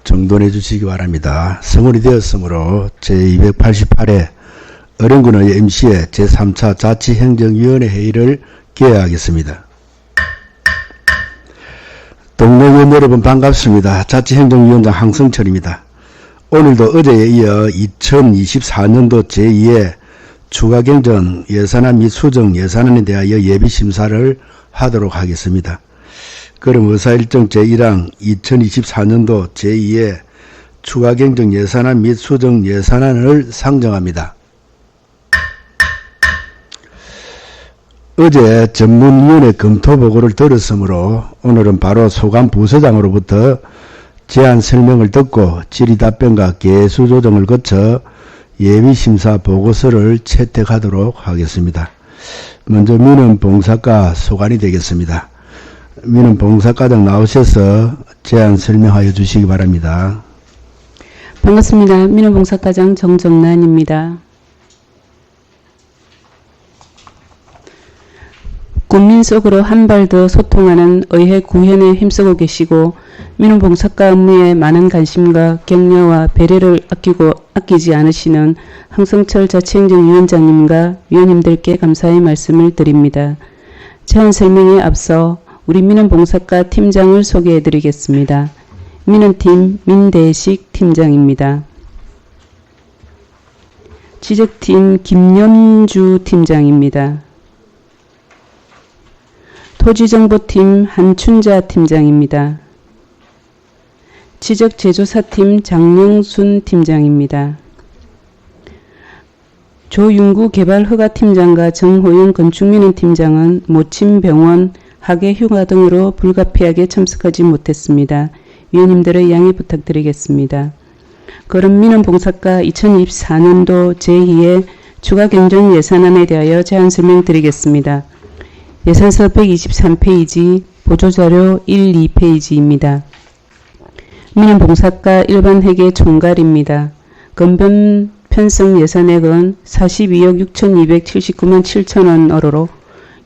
정돈해 주시기 바랍니다. 성원이 되었으므로 제288회 어령군의 MC의 제3차 자치행정위원회 회의를 개회하겠습니다. 동료위원 여러분 반갑습니다. 자치행정위원장 황성철입니다. 오늘도 어제에 이어 2024년도 제2회 추가경정 예산안 및 수정 예산안에 대하여 예비심사를 하도록 하겠습니다. 그럼 의사일정 제1항 2024년도 제2회 추가경정 예산안 및 수정 예산안을 상정합니다. 어제 전문위원회 검토보고를 들었으므로 오늘은 바로 소관 부서장으로부터 제안 설명을 듣고 질의답변과 개수조정을 거쳐 예비심사 보고서를 채택하도록 하겠습니다. 먼저 민원봉사과 소관이 되겠습니다. 민원봉사과장 나오셔서 제안 설명하여 주시기 바랍니다. 반갑습니다. 민원봉사과장 정정란입니다. 국민 속으로 한 발 더 소통하는 의회 구현에 힘쓰고 계시고 민원봉사과 업무에 많은 관심과 격려와 배려를 아끼지 않으시는 황성철 자치행정위원장님과 위원님들께 감사의 말씀을 드립니다. 제안 설명에 앞서 우리 민원봉사과 팀장을 소개해 드리겠습니다. 민원팀 민대식 팀장입니다. 지적팀 김연주 팀장입니다. 토지정보팀 한춘자 팀장입니다. 지적제조사팀 장영순 팀장입니다. 조윤구 개발허가팀장과 정호영 건축민원팀장은 모친병원, 학예휴가 등으로 불가피하게 참석하지 못했습니다. 위원님들의 양해 부탁드리겠습니다. 그럼 민원봉사과 2024년도 제2회 추가경정 예산안에 대하여 제안 설명드리겠습니다. 예산서 123페이지, 보조자료 1, 2페이지입니다. 민원봉사과 일반회계 총괄입니다. 건변 편성 예산액은 42억 6,279만 7천원으로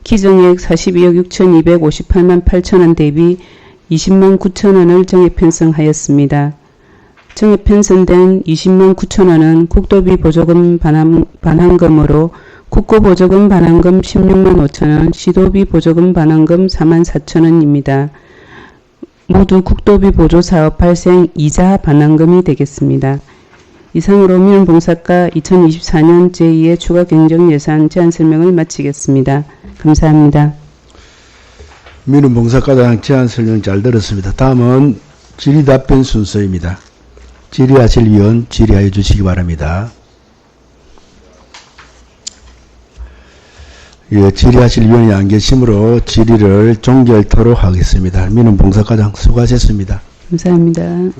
기정액 42억 6,258만 8천원 대비 20만 9천원을 정액 편성하였습니다. 정액 편성된 20만 9천원은 국도비 보조금 반환금으로 국고보조금 반환금 16만 5천원, 시도비 보조금 반환금 4만 4천원입니다. 모두 국도비 보조사업 발생 이자 반환금이 되겠습니다. 이상으로 민원봉사과 2024년 제2회 추가경정예산 제안 설명을 마치겠습니다. 감사합니다. 민원봉사과장 제안 설명 잘 들었습니다. 다음은 질의답변 순서입니다. 질의하실 위원 질의하여 주시기 바랍니다. 예, 질의하실 위원이 안 계시므로 질의를 종결토록 하겠습니다. 민원봉사과장 수고하셨습니다. 감사합니다. 네.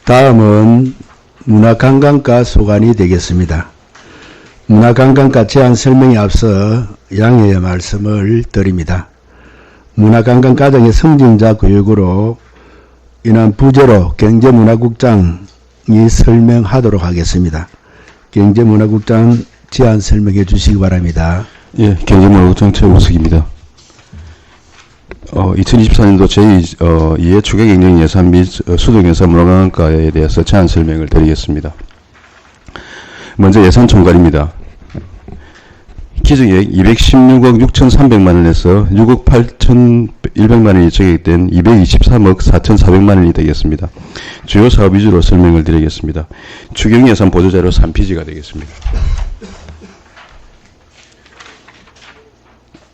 다음은 문화관광과 소관이 되겠습니다. 문화관광과 제안 설명에 앞서 양해의 말씀을 드립니다. 문화관광과정의 승진자 교육으로 인한 부재로 경제문화국장이 설명하도록 하겠습니다. 경제문화국장 제안 설명해 주시기 바랍니다. 예, 경제문화국장 최우석입니다. 2024년도 제2회 추가경정 예산 및 수정예산 문화관광과에 대해서 제안 설명을 드리겠습니다. 먼저 예산 총괄입니다. 기정액 216억 6,300만원에서 6억 8,100만원이 정액된 223억 4,400만원이 되겠습니다. 주요 사업 위주로 설명을 드리겠습니다. 추경예산 보조자료 3페이지가 되겠습니다.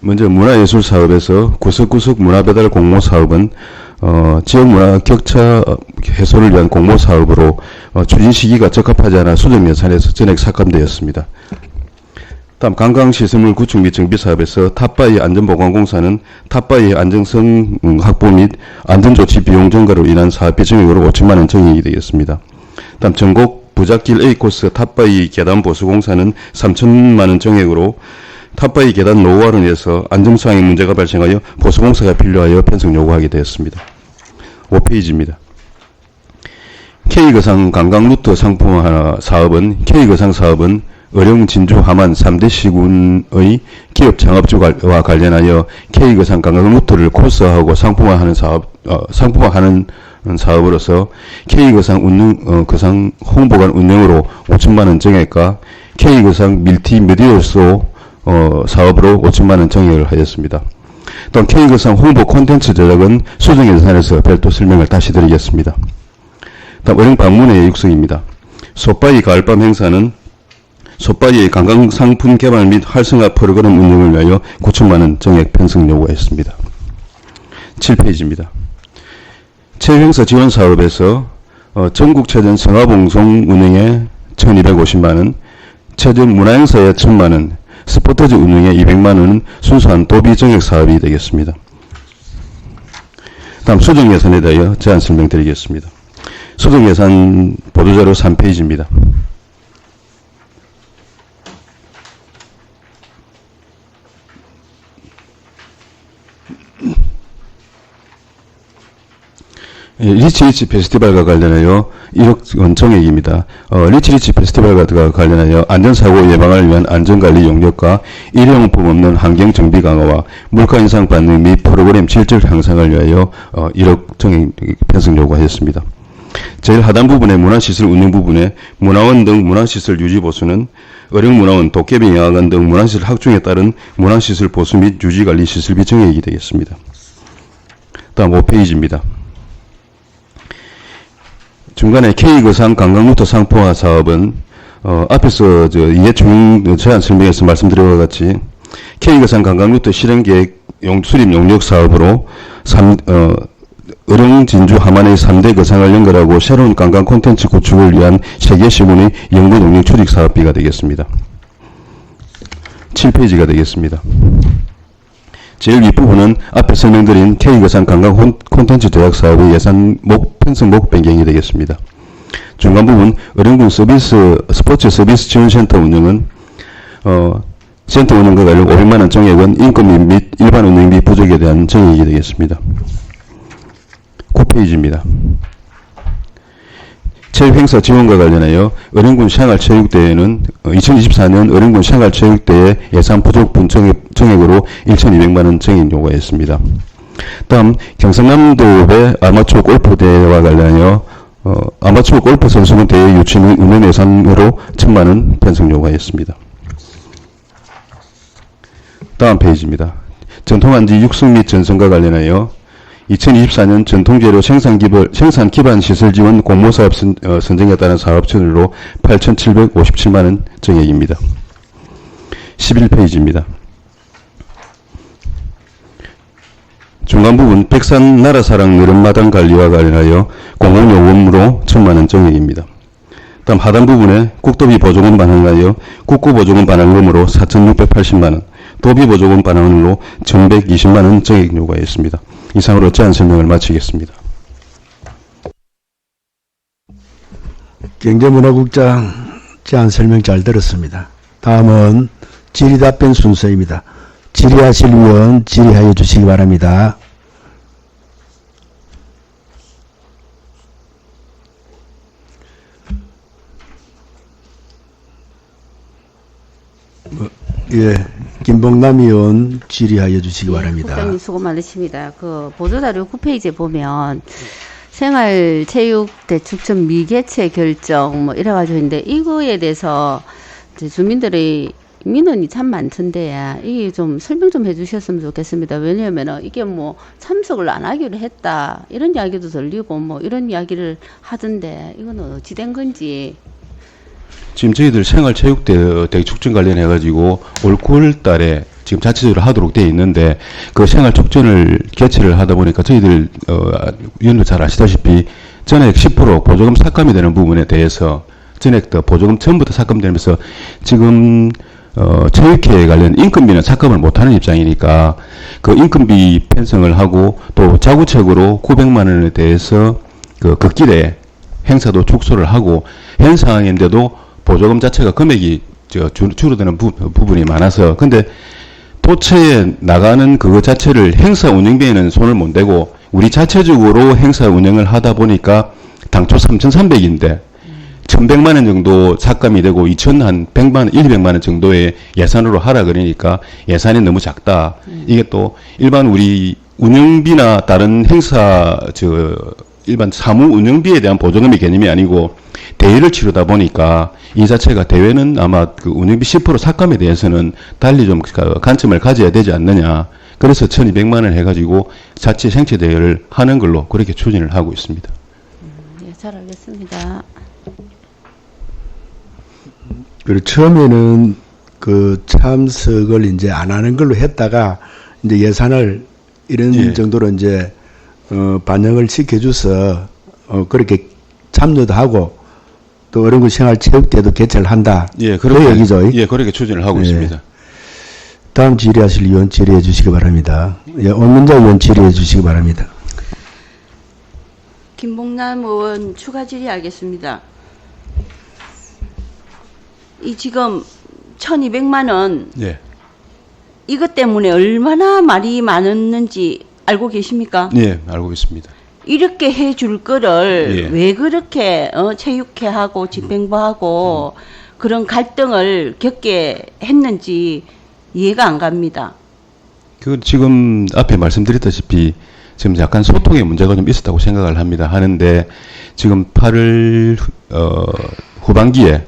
먼저 문화예술 사업에서 구석구석 문화배달 공모 사업은 지역 문화 격차 해소를 위한 공모 사업으로 추진 시기가 적합하지 않아 수정 예산에서 전액 삭감되었습니다. 다음 관광시설물 구축 및 정비 사업에서 탑바위 안전보관공사는 탑바위 안정성 확보 및 안전조치 비용 증가로 인한 사업비 증액으로 5천만 원 증액이 되겠습니다. 다음 전곡 부작길 A코스 탑바위 계단 보수공사는 3천만 원 증액으로 탑바위 계단 노후화로 인해서 안정성의 문제가 발생하여 보수공사가 필요하여 편성 요구하게 되었습니다. 5페이지입니다. K거상 관광루트 상품화 사업은 K거상 사업은 의령, 진주, 함안 3대 시군의 기업 창업주와 관련하여 K거상 관광루트를 코스화하고 상품화하는 사업으로서 K거상 거상 홍보관 운영으로 5천만원 증액과 K거상 밀티미디어소 사업으로 5천만원 증액을 하였습니다. 또한 K거상 홍보 콘텐츠 제작은 수정예산에서 별도 설명을 다시 드리겠습니다. 다음 의령 방문회 육성입니다. 솥바위 가을밤 행사는 솥바위의 관광상품 개발 및 활성화 프로그램 운영을 위하여 9천만원 정액 편성 요구했습니다. 7페이지입니다. 체육행사 지원 사업에서 전국체전 성화봉송 운영에 1250만원, 체전 문화행사에 1000만원, 스포터즈 운영에 200만원은 순수한 도비 정액 사업이 되겠습니다. 다음 수정예산에 대하여 제안 설명드리겠습니다. 수정예산 보도자료 3페이지입니다. 리치리치 페스티벌과 관련하여 1억 원 정액입니다. 리치리치 페스티벌과 관련하여 안전사고 예방을 위한 안전관리 용역과 일회용품 없는 환경정비 강화와 물가 인상 반응 및 프로그램 질적 향상을 위하여 1억 정액 편성 요구하였습니다. 제일 하단 부분의 문화시설 운영 부분에 문화원 등 문화시설 유지 보수는 의령문화원, 도깨비 영화관 등 문화시설 확충에 따른 문화시설 보수 및 유지관리 시설비 정액이 되겠습니다. 다음 5페이지입니다. 중간에 K거상 관광루트 상품화 사업은 앞에서 이해충 제안 설명에서 말씀드린 것 같이 K거상 관광루트 실행계획 수립 용역 사업으로 의령, 진주, 함안의 3대 거상을 연결하고 새로운 관광 콘텐츠 구축을 위한 세계 시군의 연구 동력 추직 사업비가 되겠습니다. 7페이지가 되겠습니다. 제일 윗부분은 앞에 설명드린 K거상 관광 콘텐츠 제작 사업의 예산 편성목 변경이 되겠습니다. 중간 부분 의령군 스포츠 서비스 지원센터 운영은 센터 운영과 관련 500만원 정액은 인건비 및 일반 운영비 부족에 대한 정액이 되겠습니다. 9페이지입니다. 체육행사 지원과 관련하여 의령군 생활체육대회는 2024년 의령군 생활체육대회 예산 부족분 정액으로 1,200만원 정액 요구했습니다. 다음 경상남도의 아마추어 골프 대회와 관련하여 아마추어 골프 선수권 대회 유치 및 운영 예산으로 1,000만원 편성 요구하였습니다. 다음 페이지입니다. 전통한지 육성 및 전선과 관련하여 2024년 전통재료 생산 기반 시설 지원 공모사업 선정에 따른 사업처로 8,757만원 정액입니다. 11페이지입니다. 중간 부분 백산 나라사랑 느른마당 관리와 관련하여 공공요금으로 1,000만원 정액입니다. 다음 하단 부분에 국도비 보조금 반환하여 국고보조금 반환금으로 4,680만원, 도비보조금 반환으로 1,120만원 정액 요구하였습니다. 이상으로 제안 설명을 마치겠습니다. 경제문화국장 제안 설명 잘 들었습니다. 다음은 질의답변 순서입니다. 질의하실 위원 질의하여 주시기 바랍니다. 예, 김봉남 의원 질의하여 주시기 바랍니다. 국장님 수고 많으십니다. 그 보도자료 9페이지에 보면 생활체육대축전 미개최 결정 뭐 이래가지고 있는데 이거에 대해서 이제 주민들의 민원이 참 많던데 이게 좀 설명 좀 해주셨으면 좋겠습니다. 왜냐하면 이게 뭐 참석을 안 하기로 했다 이런 이야기도 들리고 뭐 이런 이야기를 하던데 이거는 어찌 된 건지. 지금 저희들 생활체육대 대축전 관련해가지고 올 9월 달에 지금 자체적으로 하도록 되어 있는데 그 생활축전을 개최를 하다 보니까 저희들 위원도 잘 아시다시피 전액 10% 보조금 삭감이 되는 부분에 대해서 전액 더 보조금 전부 다 삭감되면서 지금 체육회에 관련 인건비는 삭감을 못하는 입장이니까 그 인건비 편성을 하고 또 자구책으로 900만 원에 대해서 그 걷길에 행사도 축소를 하고 현 상황인데도 보조금 자체가 금액이 줄어드는 부분이 많아서 근데 도처에 나가는 그거 자체를 행사 운영비에는 손을 못 대고 우리 자체적으로 행사 운영을 하다 보니까 당초 3,300인데 1,100만 원 정도 삭감이 되고 2,100만 원, 200만 원 정도의 예산으로 하라 그러니까 예산이 너무 작다. 이게 또 일반 우리 운영비나 다른 행사 일반 사무 운영비에 대한 보조금의 개념이 아니고 대회를 치르다 보니까 이 자체가 대회는 아마 그 운영비 10% 삭감에 대해서는 달리 좀 관점을 가져야 되지 않느냐. 그래서 1,200만 원 해가지고 자체 생체 대회를 하는 걸로 그렇게 추진을 하고 있습니다. 예, 잘 알겠습니다. 그리고 처음에는 그 참석을 이제 안 하는 걸로 했다가 이제 예산을 이런 예. 정도로 이제 반영을 시켜줘서 그렇게 참여도 하고 또 어린구 생활체육대도 개최를 한다. 예, 그 얘기죠. 예, 그렇게 추진을 하고 예. 있습니다. 다음 질의하실 의원 질의해 주시기 바랍니다. 예, 원문자 의원 질의해 주시기 바랍니다. 김봉남 의원 추가 질의하겠습니다. 이 지금 1,200만 원 예. 이것 때문에 얼마나 말이 많았는지 알고 계십니까? 예, 알고 있습니다. 이렇게 해줄 거를 예. 왜 그렇게 체육회하고 집행부하고 그런 갈등을 겪게 했는지 이해가 안 갑니다. 그 지금 앞에 말씀드렸다시피 지금 약간 소통의 문제가 좀 있었다고 생각을 합니다. 하는데 지금 8월 후반기에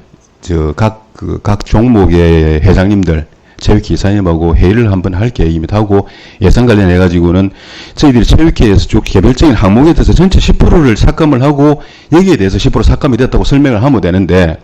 각 종목의 회장님들 체육회 이사님하고 회의를 한번 할 계획입니다. 하고 예산 관련해 가지고는 저희들이 체육회에서 쭉 개별적인 항목에 대해서 전체 10%를 삭감을 하고 여기에 대해서 10% 삭감이 됐다고 설명을 하면 되는데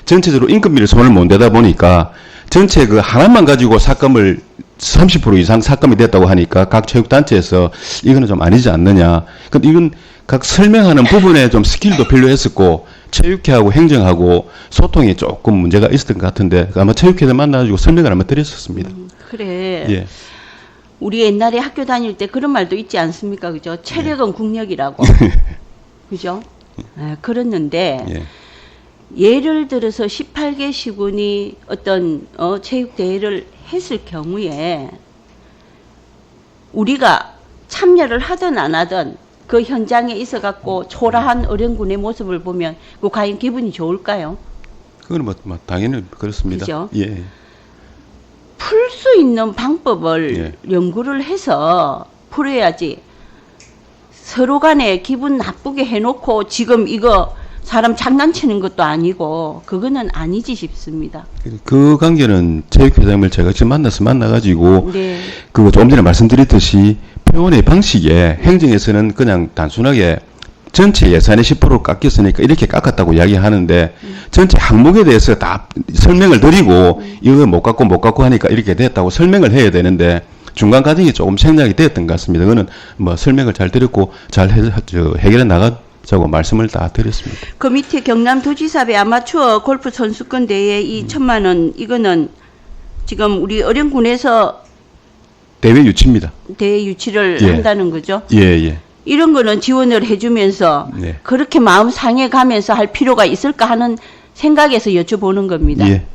전체적으로 인건비를 손을 못 대다 보니까 전체 그 하나만 가지고 삭감을 30% 이상 삭감이 됐다고 하니까 각 체육단체에서 이거는 좀 아니지 않느냐. 근데 이건 각 설명하는 부분에 좀 스킬도 필요했었고 체육회하고 행정하고 소통이 조금 문제가 있었던 것 같은데 아마 체육회에서 만나가지고 설명을 한번 드렸었습니다. 그래. 예. 우리 옛날에 학교 다닐 때 그런 말도 있지 않습니까? 그죠? 체력은 국력이라고. 그죠? 그랬는데 예. 예를 들어서 18개 시군이 어떤 체육대회를 했을 경우에 우리가 참여를 하든 안 하든 그 현장에 있어갖고 초라한 어령군의 모습을 보면 그 과연 기분이 좋을까요? 그건 뭐 당연히 그렇습니다. 그죠? 예. 풀 수 있는 방법을 예. 연구를 해서 풀어야지 서로 간에 기분 나쁘게 해놓고 지금 이거 사람 장난치는 것도 아니고 그거는 아니지 싶습니다. 그 관계는 체육회장님을 제가 지금 만나가지고 네. 그거 조금 전에 말씀드렸듯이 표현의 방식에 행정에서는 그냥 단순하게 전체 예산의 10%를 깎였으니까 이렇게 깎았다고 이야기하는데 전체 항목에 대해서 다 설명을 드리고 이거 못 깎고 하니까 이렇게 됐다고 설명을 해야 되는데 중간 과정이 조금 생략이 되었던 것 같습니다. 그거는 뭐 설명을 잘 드렸고 잘 해결해 나가자고 말씀을 다 드렸습니다. 그 밑에 경남도지사배 아마추어 골프 선수권 대회 이 1,000만 원 이거는 지금 우리 어령군에서 대회 유치입니다. 대회 유치를 예. 한다는 거죠. 예, 예. 이런 거는 지원을 해주면서 네. 그렇게 마음 상해 가면서 할 필요가 있을까 하는 생각에서 여쭤보는 겁니다. 예.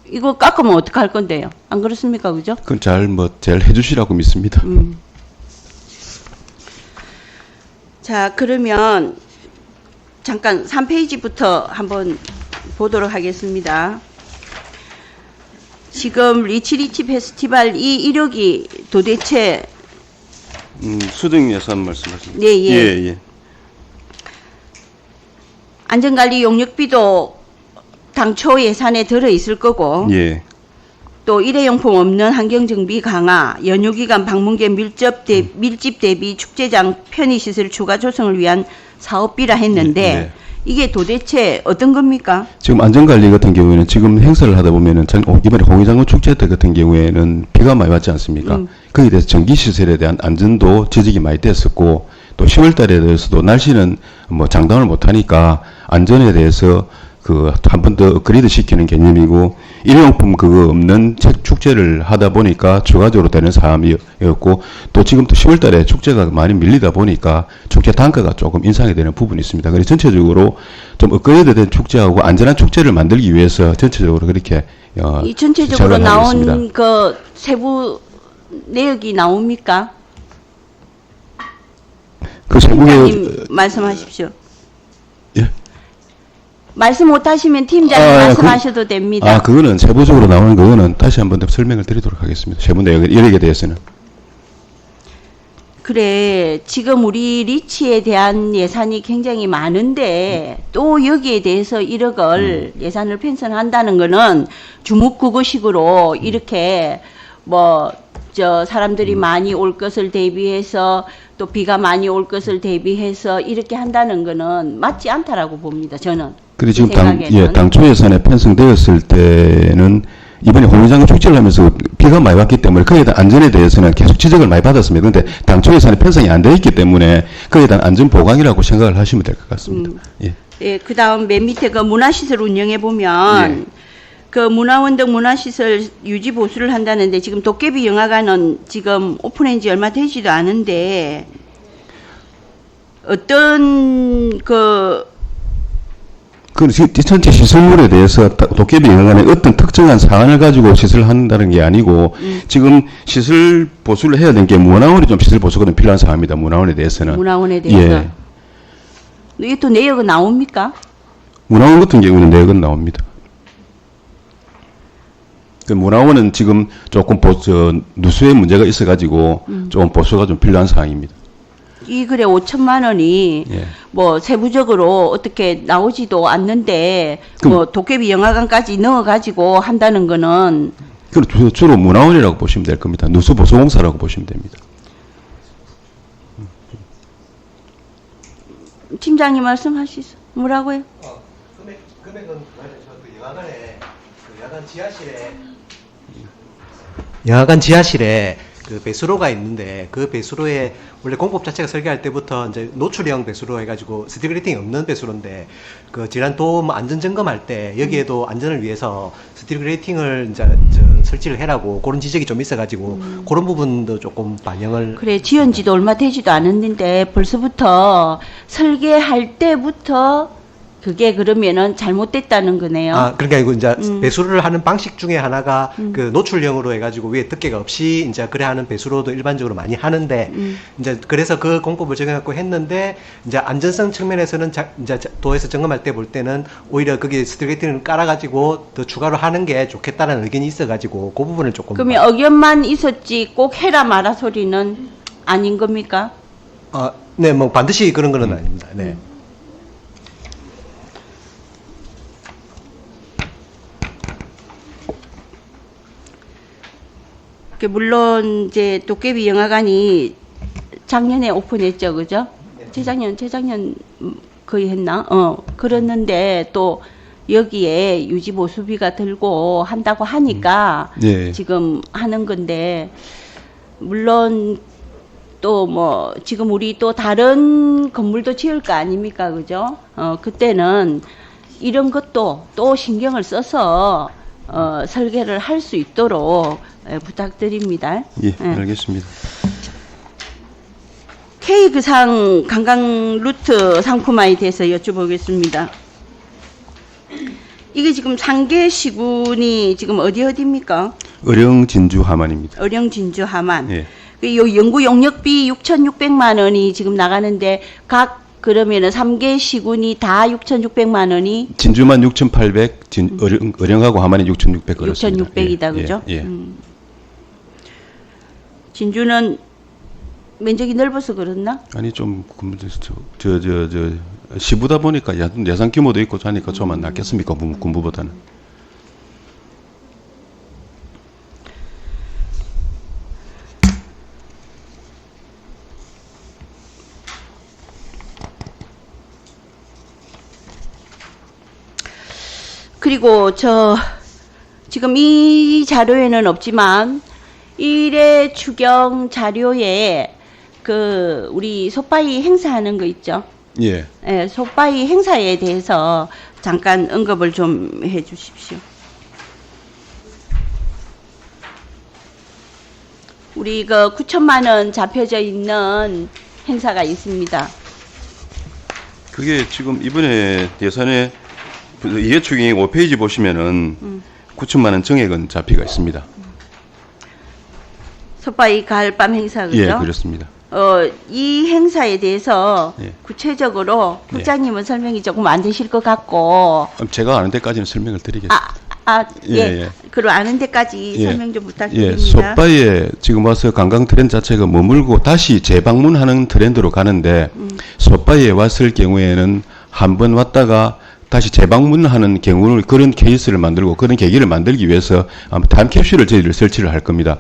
이거 깎으면 어떡할 건데요? 안 그렇습니까? 그죠? 그건 잘 해주시라고 믿습니다. 자, 그러면 잠깐 3페이지부터 한번 보도록 하겠습니다. 지금 리치리치 페스티벌 이 이력이 도대체 수정 예산 말씀하십니다. 네, 예. 예. 안전관리 용역비도 당초 예산에 들어 있을 거고 예. 또 일회용품 없는 환경정비 강화, 연휴기간 방문객 밀집 대비 축제장 편의시설 추가 조성을 위한 사업비라 했는데 네. 이게 도대체 어떤 겁니까? 지금 안전관리 같은 경우에는 지금 행사를 하다 보면은 이번에 홍의장군 축제 때 같은 경우에는 비가 많이 왔지 않습니까? 거기에 대해서 전기시설에 대한 안전도 지적이 많이 됐었고 또 10월 달에 대해서도 날씨는 뭐 장담을 못 하니까 안전에 대해서 그 한 번 더 업그레이드 시키는 개념이고 일회용품 그거 없는 축제를 하다 보니까 추가적으로 되는 사항이었고 또 지금 또 10월 달에 축제가 많이 밀리다 보니까 축제 단가가 조금 인상이 되는 부분이 있습니다. 그래서 전체적으로 좀 업그레이드 된 축제하고 안전한 축제를 만들기 위해서 전체적으로 그렇게 이 전체적으로 나온 그 세부 내역이 나옵니까? 그 세부의 팀장님 말씀하십시오. 예? 말씀 못하시면 팀장님 말씀하셔도 됩니다. 그거는 세부적으로 나오는 그거는 다시 한 번 더 설명을 드리도록 하겠습니다. 세부 내역에 대해서는. 그래, 지금 우리 리치에 대한 예산이 굉장히 많은데 또 여기에 대해서 1억을 예산을 편성한다는 거는 주묵구구식으로 이렇게 뭐 사람들이 많이 올 것을 대비해서 또 비가 많이 올 것을 대비해서 이렇게 한다는 거는 맞지 않다라고 봅니다. 저는. 그리고 지금 생각에는. 당초 예산에 편성되었을 때는 이번에 홍리장 축제를 하면서 비가 많이 왔기 때문에 그에 대한 안전에 대해서는 계속 지적을 많이 받았습니다. 그런데 당초 예산에 편성이 안 되어 있기 때문에 그에 대한 안전 보강이라고 생각을 하시면 될 것 같습니다. 예. 예, 그 다음 맨 밑에 그 문화시설 운영해 보면 그 문화원 등 문화시설 유지 보수를 한다는데 지금 도깨비 영화관은 지금 오픈한 지 얼마 되지도 않은데 어떤 그 전체 시설물에 대해서 도깨비 영화관의 어떤 특정한 사안을 가지고 시설을 한다는 게 아니고 지금 시설 보수를 해야 되는 게 문화원이 좀 시설 보수가 좀 필요한 사항입니다. 문화원에 대해서는. 문화원에 대해서. 예. 이게 또 내역은 나옵니까? 문화원 같은 경우는 내역은 나옵니다. 그 문화원은 지금 조금 누수의 문제가 있어가지고 좀 보수가 좀 필요한 사항입니다. 이 글에 5천만 원이 예. 뭐 세부적으로 어떻게 나오지도 않는데 그럼- 뭐 도깨비 영화관까지 넣어가지고 한다는 거는 그럼 주로 문화원이라고 보시면 될 겁니다. 누수 보수공사라고 보시면 됩니다. 팀장님 말씀하시죠. 뭐라고요? 금액은 그 영화관 지하실에 그 배수로가 있는데 그 배수로에 원래 공법 자체가 설계할 때부터 이제 노출형 배수로 해가지고 스틸 그레이팅이 없는 배수로인데 그 지난 도움 안전 점검할 때 여기에도 안전을 위해서 스틸 그레이팅을 이제 설치를 해라고 그런 지적이 좀 있어가지고 그런 부분도 조금 반영을 그래 지은 지도 얼마 되지도 않았는데 벌써부터 설계할 때부터 그게 그러면은 잘못됐다는 거네요. 그러니까 이거 이제 배수를 하는 방식 중에 하나가 그 노출형으로 해가지고 위에 덮개가 없이 이제 그래 하는 배수로도 일반적으로 많이 하는데 이제 그래서 그 공법을 적용하고 했는데 이제 안전성 측면에서는 이제 도에서 점검할 때 볼 때는 오히려 거기 스트레이트를 깔아가지고 더 추가로 하는 게 좋겠다라는 의견이 있어가지고 그 부분을 조금 그러면 의견만 있었지 꼭 해라 마라 소리는 아닌 겁니까? 네, 뭐 반드시 그런 거는 아닙니다. 네. 물론 이제 도깨비 영화관이 작년에 오픈했죠, 그죠? 재작년 거의 했나? 그랬는데 또 여기에 유지 보수비가 들고 한다고 하니까 예. 지금 하는 건데 물론 또 뭐 지금 우리 또 다른 건물도 지을 거 아닙니까, 그죠? 그때는 이런 것도 또 신경을 써서 설계를 할 수 있도록 부탁드립니다. 예, 알겠습니다. K그상 관광 루트 상품화에 대해서 여쭤보겠습니다. 이게 지금 상계 시군이 지금 어디입니까? 의령, 진주, 함안입니다. 의령, 진주, 함안. 예. 요 연구 용역비 6,600만 원이 지금 나가는데 각 그러면은 3개 시군이 다 6,600만 원이 진주만 6,800, 의령하고 함안이 6,600 그렇습니다. 6,600이다, 그죠? 예. 진주는 면적이 넓어서 그렇나? 아니 좀 시부다 보니까 예산 규모도 있고 하니까 좀만 낫겠습니까 군부보다는. 그리고 지금 이 자료에는 없지만 일회 추경 자료에 그 우리 소파이 행사하는 거 있죠. 예. 예, 솥바위 행사에 대해서 잠깐 언급을 좀 해주십시오. 우리 그 9천만 원 잡혀져 있는 행사가 있습니다. 그게 지금 이번에 예산에 이해충이 5페이지 보시면은 9천만 원 정액은 잡히가 있습니다. 솥바위 가을밤 행사 그죠? 예, 그렇습니다. 이 행사에 대해서 예. 구체적으로 예. 국장님은 설명이 조금 안 되실 것 같고 제가 아는 데까지는 설명을 드리겠습니다. 예. 예. 그리고 아는 데까지 예. 설명 좀 예, 부탁드립니다. 솥바위에 지금 와서 관광 트렌드 자체가 머물고 다시 재방문하는 트렌드로 가는데 솥바위에 왔을 경우에는 한 번 왔다가 다시 재방문하는 경우를 그런 케이스를 만들고 그런 계기를 만들기 위해서 아마 타임캡슐을 저희들 설치를 할 겁니다.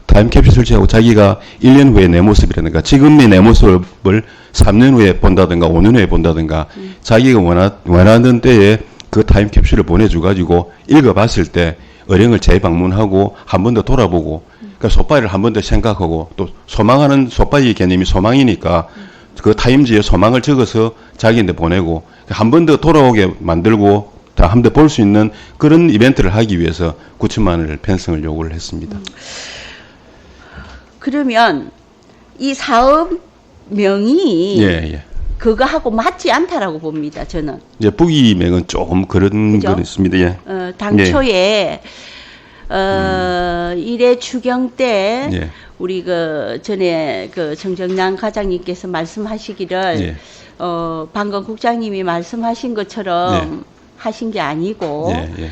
타임캡슐 설치하고 자기가 1년 후에 내 모습이라든가 지금의 내 모습을 3년 후에 본다든가 5년 후에 본다든가 자기가 원하는 때에 그 타임캡슐을 보내줘가지고 읽어봤을 때 어령을 재방문하고 한 번 더 돌아보고 그러니까 솥바위를 한 번 더 생각하고 또 소망하는 솥바위 개념이 소망이니까 그 타임지에 소망을 적어서 자기한테 보내고 한 번 더 돌아오게 만들고 다 한 번 더 볼 수 있는 그런 이벤트를 하기 위해서 9천만 원을 편성을 요구를 했습니다. 그러면 이 사업명이 예. 그거하고 맞지 않다라고 봅니다. 저는. 이제 부기명은 조금 그런 그죠? 건 있습니다. 예. 당초에 일회 추경 때 예. 우리 그 전에 그 정정남 과장님께서 말씀하시기를 예. 방금 국장님이 말씀하신 것처럼 하신 게 아니고 예.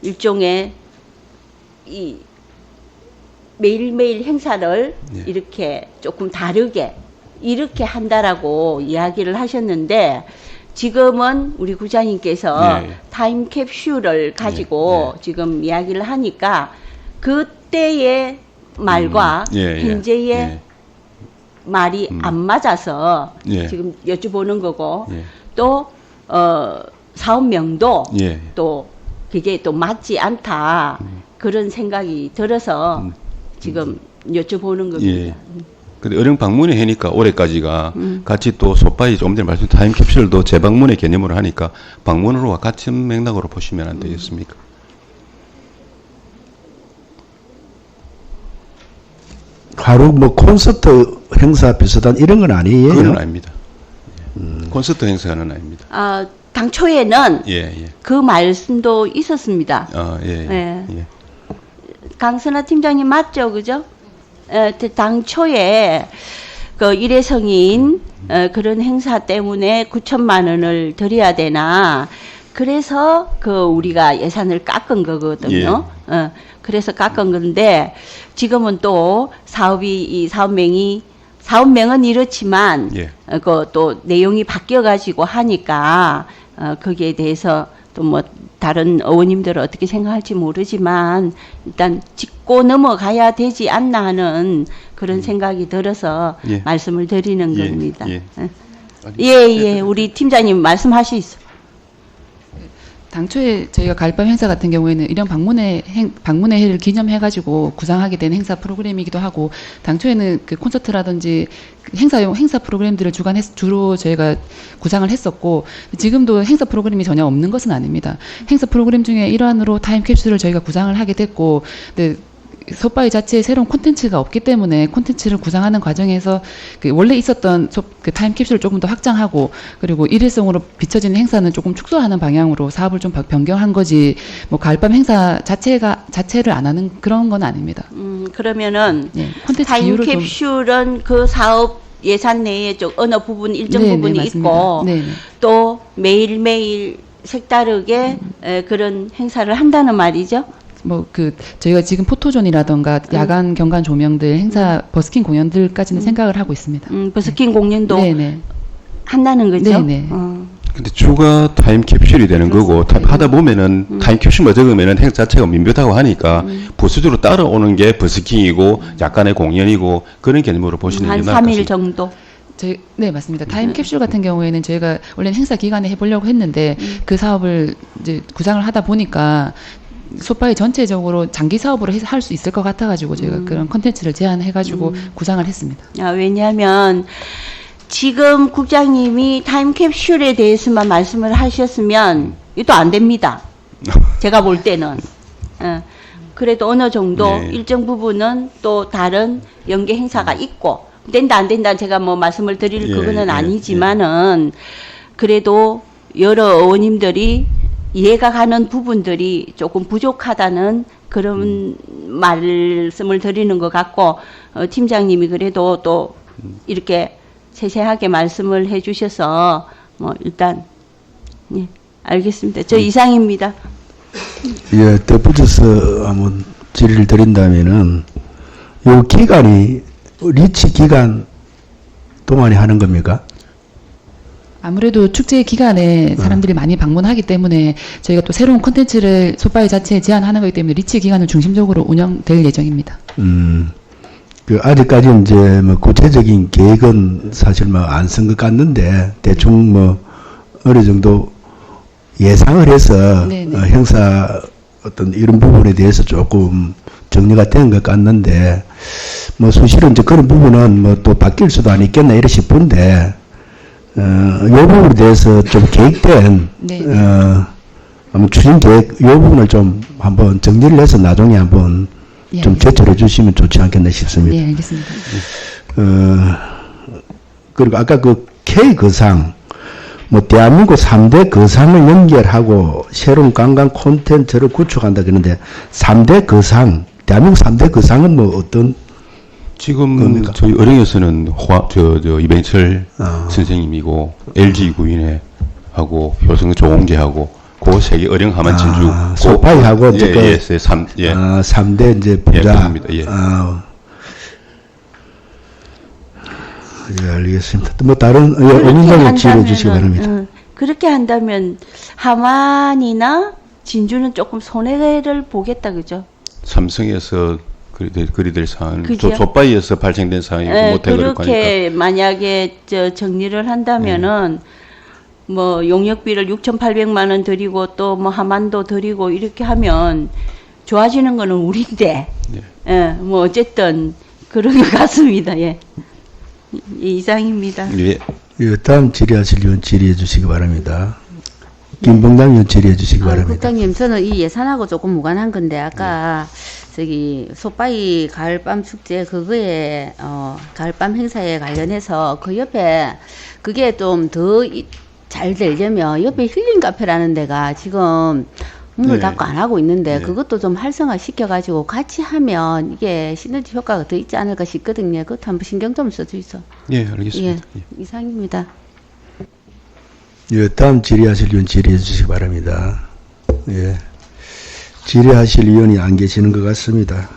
일종의 이 매일매일 행사를 예. 이렇게 조금 다르게 이렇게 한다라고 이야기를 하셨는데 지금은 우리 구장님께서 예. 타임캡슐을 가지고 지금 이야기를 하니까 그때의 말과 현재의 예. 말이 안 맞아서 예. 지금 여쭤보는 거고 예. 또 사업명도 예. 또 그게 또 맞지 않다 그런 생각이 들어서 지금 여쭤보는 겁니다. 예. 근데 어령 방문회 해니까 올해까지가 같이 또 솥바위 조금 전에 말씀 타임캡슐도 재방문의 개념으로 하니까 방문으로와 같은 맥락으로 보시면 안 되겠습니까? 하루 뭐 콘서트 행사 비슷한 이런 건 아니에요. 그건 아닙니다. 콘서트 행사는 아닙니다. 당초에는 예. 그 말씀도 있었습니다. 예. 강선아 팀장님 맞죠, 그죠? 당초에 그 일회성인 그런 행사 때문에 9천만 원을 드려야 되나 그래서 그 우리가 예산을 깎은 거거든요. 그래서 깎은 건데 지금은 또 이 사업명은 이렇지만 그 또 내용이 바뀌어 가지고 하니까 거기에 대해서 또 뭐 다른 의원님들은 어떻게 생각할지 모르지만 일단 짚고 넘어가야 되지 않나 하는 그런 생각이 들어서 말씀을 드리는 겁니다. 예. 우리 팀장님 말씀하시죠. 당초에 저희가 가을밤 행사 같은 경우에는 이런 방문의 해를 기념해가지고 구상하게 된 행사 프로그램이기도 하고 당초에는 그 콘서트라든지 행사 프로그램들을 주로 저희가 구상을 했었고 지금도 행사 프로그램이 전혀 없는 것은 아닙니다. 행사 프로그램 중에 일환으로 타임캡슐을 저희가 구상을 하게 됐고 근데 솥바위 자체에 새로운 콘텐츠가 없기 때문에 콘텐츠를 구상하는 과정에서 그 원래 있었던 그 타임캡슐을 조금 더 확장하고 그리고 일회성으로 비춰지는 행사는 조금 축소하는 방향으로 사업을 좀 변경한 거지 뭐 가을밤 행사 자체를 안 하는 그런 건 아닙니다. 그러면은 콘텐츠 비율을 타임캡슐은 그 사업 예산 내에 좀 어느 부분 일정 부분이 맞습니다. 있고 또 매일매일 색다르게 그런 행사를 한다는 말이죠. 뭐 저희가 지금 포토존이라던가 야간 경관 조명들 행사 버스킹 공연들까지는 생각을 하고 있습니다. 버스킹 공연도 한다는 거죠. 네네. 근데 주가 타임캡슐이 되는 거고 하다 보면은 타임캡슐만 적으면은 행사 자체가 민첩하고 하니까 부수적으로 따라오는 게 버스킹이고 약간의 공연이고 그런 개념으로 보시는 게 한 나을 것 3일 같습니다. 정도. 네, 맞습니다. 타임캡슐 같은 경우에는 저희가 원래는 행사 기간에 해보려고 했는데 그 사업을 이제 구상을 하다 보니까 솥바위 전체적으로 장기 사업으로 할 수 있을 것 같아가지고 저희가 그런 컨텐츠를 제안해가지고 구상을 했습니다. 왜냐하면 지금 국장님이 타임캡슐에 대해서만 말씀을 하셨으면 이것도 안 됩니다. 제가 볼 때는. 그래도 어느 정도 네. 일정 부분은 또 다른 연계 행사가 있고 된다 안 된다 제가 뭐 말씀을 드릴 예, 그거는 예, 아니지만은 그래도 여러 의원님들이 이해가 가는 부분들이 조금 부족하다는 그런 말씀을 드리는 것 같고 팀장님이 그래도 또 이렇게 세세하게 말씀을 해주셔서 뭐 일단 예, 알겠습니다. 저 이상입니다. 예, 덧붙여서 한번 질의를 드린다면은 요 기간이 리치 기간 동안에 하는 겁니까? 아무래도 축제 기간에 사람들이 많이 방문하기 때문에 저희가 또 새로운 콘텐츠를 솥바위 자체에 제안하는 거기 때문에 리치 기간을 중심적으로 운영될 예정입니다. 그 아직까지 이제 뭐 구체적인 계획은 사실 뭐 안 쓴 것 같는데 대충 뭐 어느 정도 예상을 해서 네네. 행사 어떤 이런 부분에 대해서 조금 정리가 된 것 같는데 뭐 사실은 이제 그런 부분은 뭐 또 바뀔 수도 안 있겠나 이래 싶은데 이 부분에 대해서 좀 계획된 네. 한번 추진 계획 이 부분을 좀 한번 정리를 해서 나중에 한번 예, 좀 알겠습니다. 제출해 주시면 좋지 않겠나 싶습니다. 네, 알겠습니다. 그리고 아까 그 K 거상, 뭐 대한민국 3대 거상을 연결하고 새로운 관광 콘텐츠를 구축한다 그러는데 3대 거상, 대한민국 3대 거상은 뭐 어떤 지금 그러니까. 저희 어령에서는 이병철 선생님이고 LG 구인회 하고 효성 조홍제하고 그 세계 어령 하만 진주 소파이하고 예, 지금 예, 3대 이제 부자. 그렇습니다. 예. 예, 알겠습니다. 뭐 다른 의원님들 질의해 주시기 바랍니다. 그렇게 한다면 하만이나 진주는 조금 손해를 보겠다 그죠? 삼성에서 그리될 사안, 그죠? 족바이에서 발생된 사안이고 못해 그럴 거니까. 그렇게 만약에 정리를 한다면은 뭐 용역비를 6,800만 원 드리고 또 뭐 하만도 드리고 이렇게 하면 좋아지는 거는 우리인데, 네. 뭐 어쨌든 그런 것 같습니다. 예, 이상입니다. 예. 예, 다음 질의하실 의원 질의해 주시기 바랍니다. 김봉남 의원 질의해 주시기 바랍니다. 국장님, 저는 이 예산하고 조금 무관한 건데 아까 저기 솥바위 가을밤 축제 그거에 가을밤 행사에 관련해서 그 옆에 그게 좀 더 잘 되려면 옆에 힐링 카페라는 데가 지금 문을 네. 닫고 안 하고 있는데 네. 그것도 좀 활성화 시켜가지고 같이 하면 이게 시너지 효과가 더 있지 않을까 싶거든요. 그것도 한번 신경 좀 써주이소. 예, 알겠습니다. 예, 이상입니다. 예, 다음 질의하실 의원 질의해 주시기 바랍니다. 예. 질의하실 의원이 안 계시는 것 같습니다.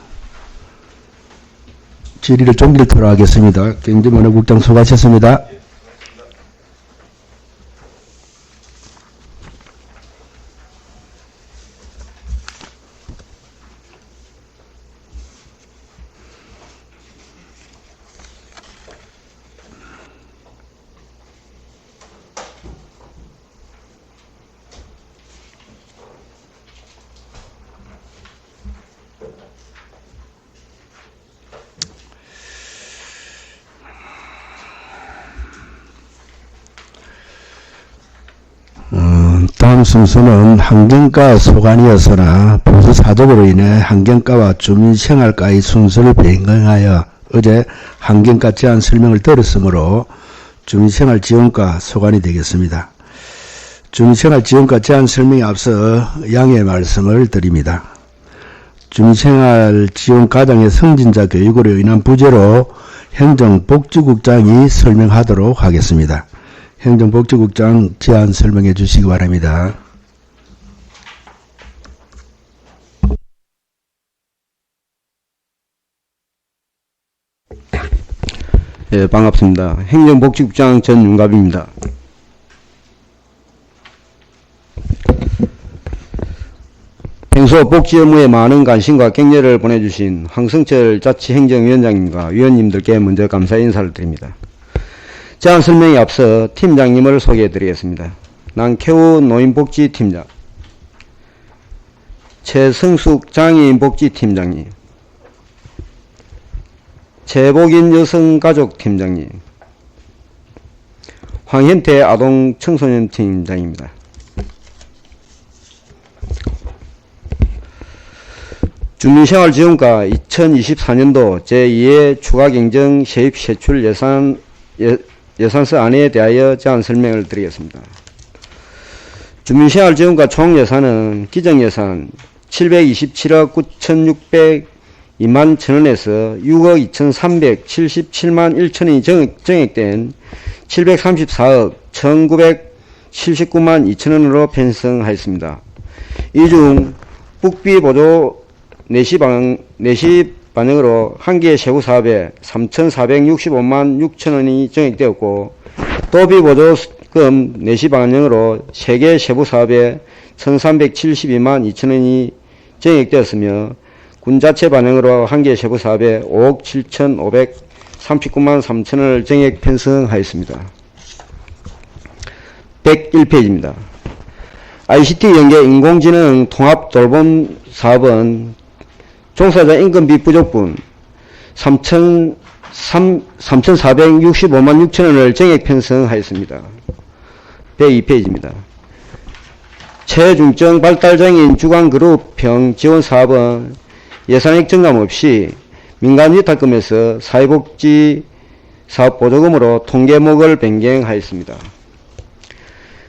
질의를 종결토록 하겠습니다. 경제문화국장 수고하셨습니다. 다음 순서는 환경과 소관이었으나 보수 사적으로 인해 환경과와 주민생활과의 순서를 변경하여 어제 환경과 제안 설명을 들었으므로 주민생활지원과 소관이 되겠습니다. 주민생활지원과 제안 설명에 앞서 양해 말씀을 드립니다. 주민생활지원 과정의 승진자 교육으로 인한 부재로 행정복지국장이 설명하도록 하겠습니다. 행정복지국장 제안 설명해 주시기 바랍니다. 예, 반갑습니다. 행정복지국장 전윤갑입니다. 평소 복지 업무에 많은 관심과 격려를 보내주신 황성철 자치행정위원장님과 위원님들께 먼저 감사 인사를 드립니다. 제안 설명에 앞서 팀장님을 소개해 드리겠습니다. 남캐우 노인복지팀장, 최성숙 장애인복지팀장님, 최복인 여성가족팀장님, 황현태 아동청소년 팀장입니다. 주민생활지원과 2024년도 제2회 추가경정 세입세출 예산서 안에 대하여 제안 설명을 드리겠습니다. 주민생활지원과 총예산은 기정예산 727억 9,602만 천원에서 6억 2,377만 1천원이 정액된 734억 1,979만 2천원으로 편성하였습니다. 이 중 북비 보조 내시 반영으로 한 개 세부 사업에 3,465만 6천원이 정액되었고, 도비 보조금 내시 반영으로 세 개 세부 사업에 1,372만 2천원이 정액되었으며, 군 자체 반영으로 한 개 세부 사업에 5억 7,539만 3천원을 정액 편성하였습니다. 101페이지입니다. ICT 연계 인공지능 통합 돌봄 사업은 종사자 인건비 부족분 3,465만 6천원을 정액 편성하였습니다. 102페이지입니다. 최중증 발달장애인 주간그룹형 지원 사업은 예산액 증감 없이 민간 위탁금에서 사회복지 사업 보조금으로 통계목을 변경하였습니다.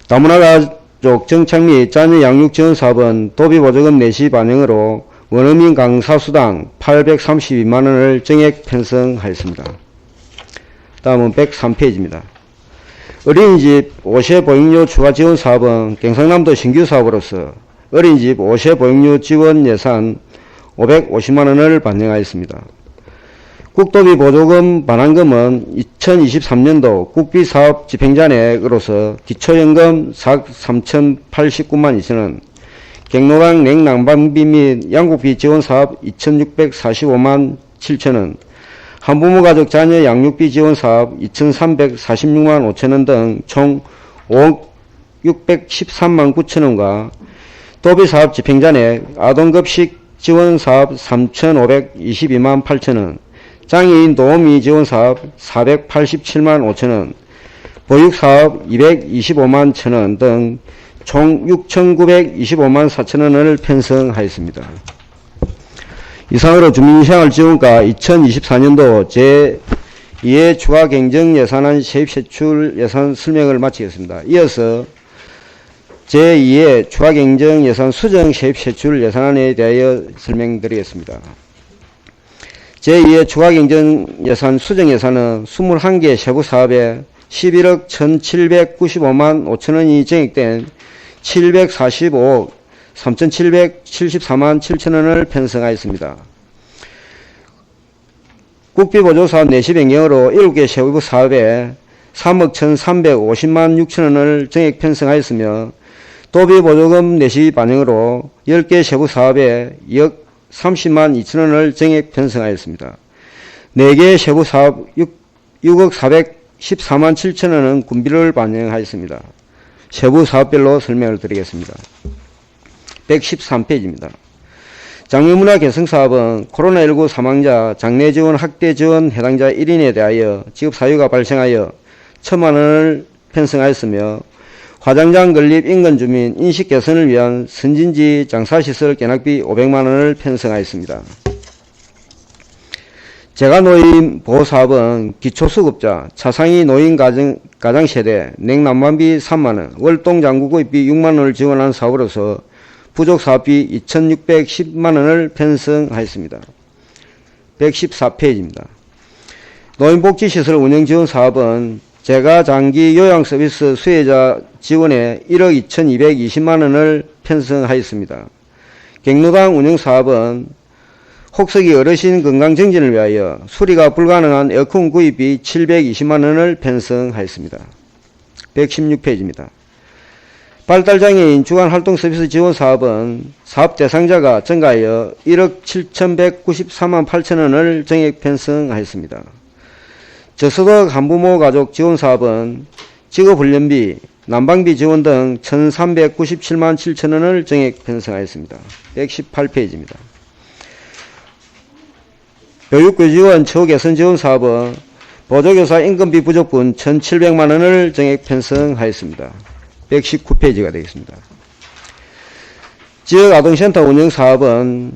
다문화 가족 정착 및 자녀 양육 지원 사업은 도비 보조금 내시 반영으로 원어민 강사수당 832만원을 정액 편성하였습니다. 다음은 103페이지입니다. 어린이집 5세 보육료 추가 지원 사업은 경상남도 신규 사업으로서 어린이집 5세 보육료 지원 예산 550만원을 반영하였습니다. 국도비 보조금 반환금은 2023년도 국비사업 집행잔액으로서 기초연금 4억 3,089만 2천원, 경로당 냉난방비 및 양국비 지원사업 2,645만 7천원, 한부모 가족 자녀 양육비 지원사업 2,346만 5천원 등 총 5억 613만 9천원과 도비사업 집행잔액 아동급식 지원사업 3,522만 8천원, 장애인 도우미 지원사업 487만 5천원, 보육사업 225만 1천원 등 총 6,925만 4천원을 편성하였습니다. 이상으로 주민생활지원과 2024년도 제2회 추가경정예산안 세입세출 예산 설명을 마치겠습니다. 이어서 제2회 추가경정예산 수정 세입세출 예산안에 대하여 설명드리겠습니다. 제2회 추가경정예산 수정예산은 21개 세부사업에 11억 1,795만 5천원이 정액된 745억 3,774만 7천원을 편성하였습니다. 국비보조사업 내시 변경으로 7개 세부 사업에 3억 1,350만 6천원을 정액 편성하였으며 도비보조금 내시 반영으로 10개 세부 사업에 2억 30만 2천원을 정액 편성하였습니다. 4개 세부 사업 6억 414만 7천원은 군비를 반영하였습니다. 세부 사업별로 설명을 드리겠습니다. 113페이지입니다. 장애문화 개성사업은 코로나19 사망자, 장례지원, 학대지원 해당자 1인에 대하여 지급사유가 발생하여 1,000만원을 편성하였으며 화장장 건립 인근주민 인식 개선을 위한 선진지 장사시설 견학비 500만원을 편성하였습니다. 재가노인 보호사업은 기초수급자, 차상위 노인 가장세대, 냉난방비 3만원, 월동장구 구입비 6만원을 지원한 사업으로서 부족사업비 2,610만원을 편성하였습니다. 114페이지입니다. 노인복지시설 운영지원사업은 재가장기 요양서비스 수혜자 지원에 1억 2,220만원을 편성하였습니다. 경로당 운영사업은 혹서기 어르신 건강정진을 위하여 수리가 불가능한 에어컨 구입비 720만원을 편성하였습니다. 116페이지입니다. 발달장애인 주간활동서비스 지원사업은 사업 대상자가 증가하여 1억 7,193만 8천원을 정액 편성하였습니다. 저소득 한부모 가족 지원사업은 직업훈련비, 난방비 지원 등 1,397만 7천원을 정액 편성하였습니다. 118페이지입니다. 교육교지원 처우개선 지원사업은 보조교사 임금비 부족분 1,700만 원을 정액 편성하였습니다. 119페이지가 되겠습니다. 지역아동센터 운영사업은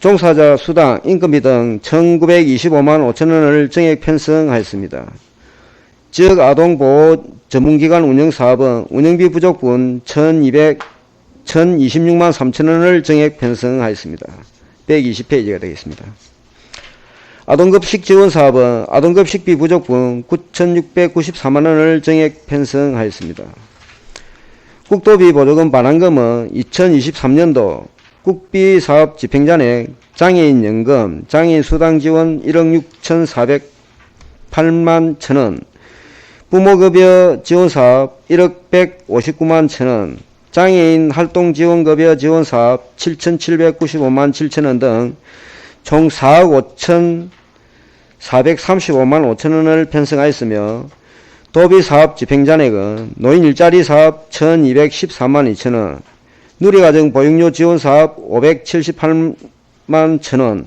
종사자 수당, 임금비 등 1,925만 5천 원을 정액 편성하였습니다. 지역아동보호 전문기관 운영사업은 운영비 부족분 1,26만 3천 원을 정액 편성하였습니다. 120페이지가 되겠습니다. 아동급식 지원 사업은 아동급식비 부족분 9,694만 원을 정액 편성하였습니다. 국도비 보조금 반환금은 2023년도 국비 사업 집행잔액 장애인 연금, 장애인 수당 지원 1억 6,408만 천원, 부모급여 지원 사업 1억 159만 천원, 장애인 활동지원급여 지원 사업 7,795만 7천원 등 총 4억 5,435만 5천원을 편성하였으며 도비사업 집행잔액은 노인 일자리 사업 1,214만 2천원, 누리과정 보육료 지원 사업 578만 1천원,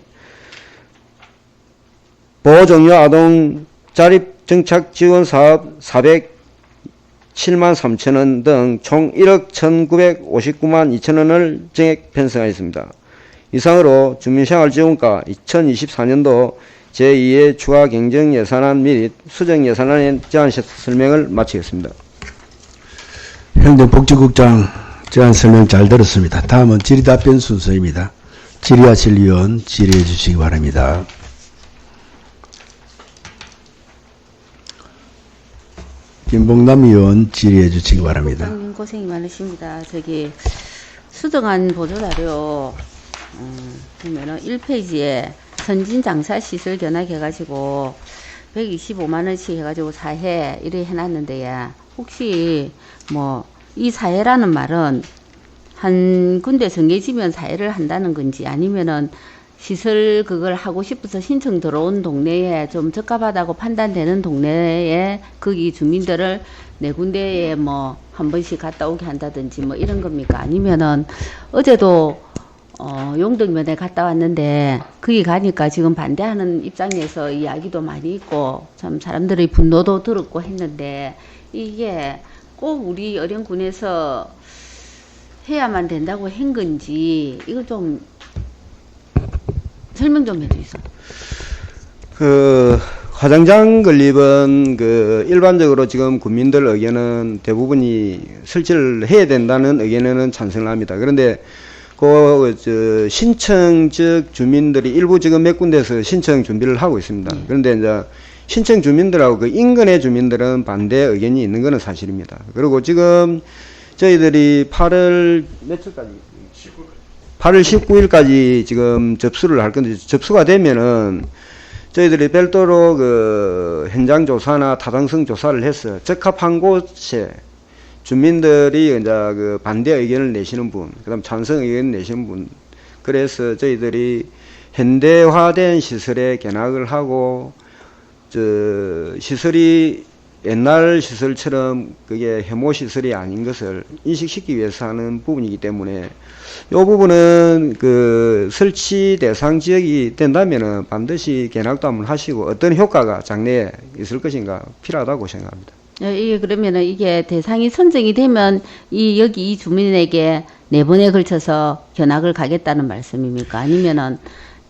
보호종료 아동 자립정착 지원 사업 407만 3천원 등 총 1억 1,959만 2천원을 정액 편성하였습니다. 이상으로 주민생활지원과 2024년도 제2의 추가 경정 예산안 및 수정 예산안에 제안 설명을 마치겠습니다. 행정복지국장 제안 설명 잘 들었습니다. 다음은 질의답변 순서입니다. 질의하실 위원 질의해 주시기 바랍니다. 김봉남 의원 질의해 주시기 바랍니다. 국장님 고생이 많으십니다. 수정안 보조자료 보면은 1페이지에 선진장사시설 견학해가지고 125만원씩 해가지고 사회 이래 해놨는데요. 혹시 이 사회라는 말은 한 군데 정해지면 사회를 한다는 건지 아니면은 시설 그걸 하고 싶어서 신청 들어온 동네에 좀 적합하다고 판단되는 동네에 거기 주민들을 네 군데에 한 번씩 갔다 오게 한다든지 이런 겁니까? 아니면은 어제도 용덕면에 갔다 왔는데 거기 가니까 지금 반대하는 입장에서 이야기도 많이 있고 참 사람들의 분노도 들었고 했는데 이게 꼭 우리 어령군에서 해야만 된다고 한 건지 이거 좀 설명 좀 해주세요. 화장장 건립은 일반적으로 지금 국민들 의견은 대부분이 설치를 해야 된다는 의견에는 찬성을 합니다. 그런데 신청적 주민들이 일부 지금 몇 군데서 신청 준비를 하고 있습니다. 그런데 이제 신청 주민들하고 인근의 주민들은 반대 의견이 있는 것은 사실입니다. 그리고 지금 저희들이 8월 며칠까지? 8월 19일까지 지금 접수를 할 건데, 접수가 되면은 저희들이 별도로 현장 조사나 타당성 조사를 해서 적합한 곳에 주민들이 이제 반대 의견을 내시는 분, 그 다음 찬성 의견을 내시는 분, 그래서 저희들이 현대화된 시설에 견학을 하고, 시설이 옛날 시설처럼 그게 혐오 시설이 아닌 것을 인식시키기 위해서 하는 부분이기 때문에 이 부분은 설치 대상 지역이 된다면은 반드시 견학도 한번 하시고 어떤 효과가 장래에 있을 것인가 필요하다고 생각합니다. 이게 그러면은 이게 대상이 선정이 되면 여기 이 주민에게 4번에 걸쳐서 견학을 가겠다는 말씀입니까? 아니면은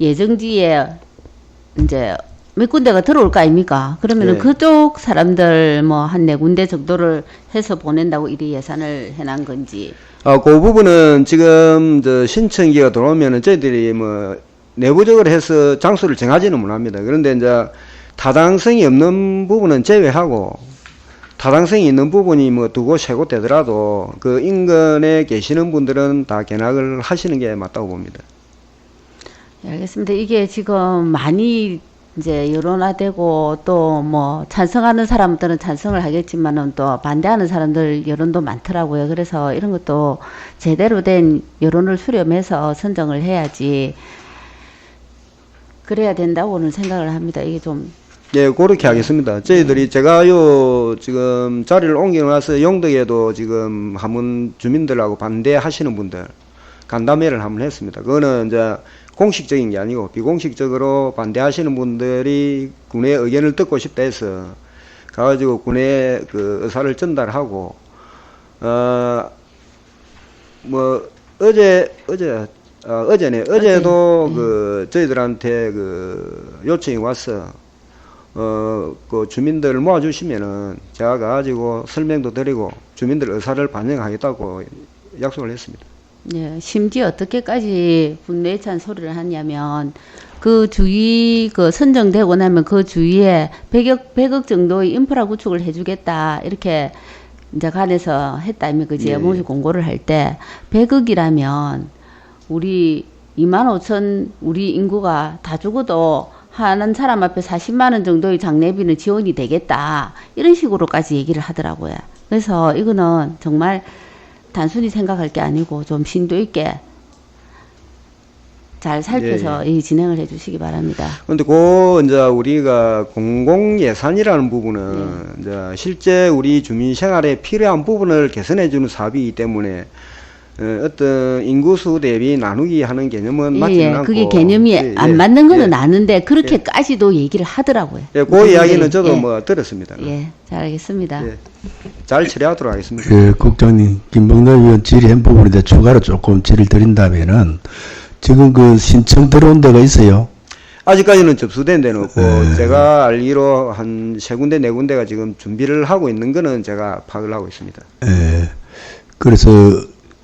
예정지에 이제 몇 군데가 들어올 거 아닙니까? 그러면은 네. 그쪽 사람들 한 4군데 정도를 해서 보낸다고 이리 예산을 해놓은 건지. 그 부분은 지금 신청기가 들어오면은 저희들이 내부적으로 해서 장소를 정하지는 못합니다. 그런데 이제 타당성이 없는 부분은 제외하고 타당성이 있는 부분이 두 곳, 세 곳 되더라도 인근에 계시는 분들은 다 견학을 하시는 게 맞다고 봅니다. 네, 알겠습니다. 이게 지금 많이 이제 여론화되고 또 찬성하는 사람들은 찬성을 하겠지만은 또 반대하는 사람들 여론도 많더라고요. 그래서 이런 것도 제대로 된 여론을 수렴해서 선정을 해야지 그래야 된다고는 생각을 합니다. 이게 좀. 예, 그렇게 하겠습니다. 저희들이 제가 지금 자리를 옮겨 놔서 용덕에도 지금 한문 주민들하고 반대하시는 분들, 간담회를 한번 했습니다. 그거는 이제 공식적인 게 아니고 비공식적으로 반대하시는 분들이 군의 의견을 듣고 싶다 해서 가가지고 군의 그 의사를 전달하고 어제도 그 저희들한테 그 요청이 와서 그 주민들 모아주시면은 제가 가가지고 설명도 드리고 주민들 의사를 반영하겠다고 약속을 했습니다. 예, 심지어 어떻게까지 분노에찬 소리를 하냐면 그 주위 그 선정되고 나면 그 주위에 100억 정도의 인프라 구축을 해주겠다 이렇게 이제 간에서 했다면 그지 모집 공고를 할 때 100억이라면 우리 25,000 우리 인구가 다 죽어도 하는 사람 앞에 40만 원 정도의 장례비는 지원이 되겠다 이런 식으로까지 얘기를 하더라고요. 그래서 이거는 정말 단순히 생각할 게 아니고 좀 심도 있게 잘 살펴서 이 진행을 해주시기 바랍니다. 그런데 이제 우리가 공공 예산이라는 부분은 이제 실제 우리 주민 생활에 필요한 부분을 개선해주는 사업이기 때문에 어떤 인구수 대비 나누기 하는 개념은 맞지는 않고 그게 개념이 안 맞는 거는 아는데 그렇게까지도 얘기를 하더라고요. 그 이야기는 저도 뭐 들었습니다. 잘 알겠습니다. 잘 처리하도록 하겠습니다. 국장님, 김봉남 의원 질의한 부분에 대해 추가로 조금 질의를 드린다면은 지금 그 신청 들어온 데가 있어요. 아직까지는 접수된 데는 없고 제가 알기로 한 3군데 4군데가 지금 준비를 하고 있는 거는 제가 파악을 하고 있습니다. 그래서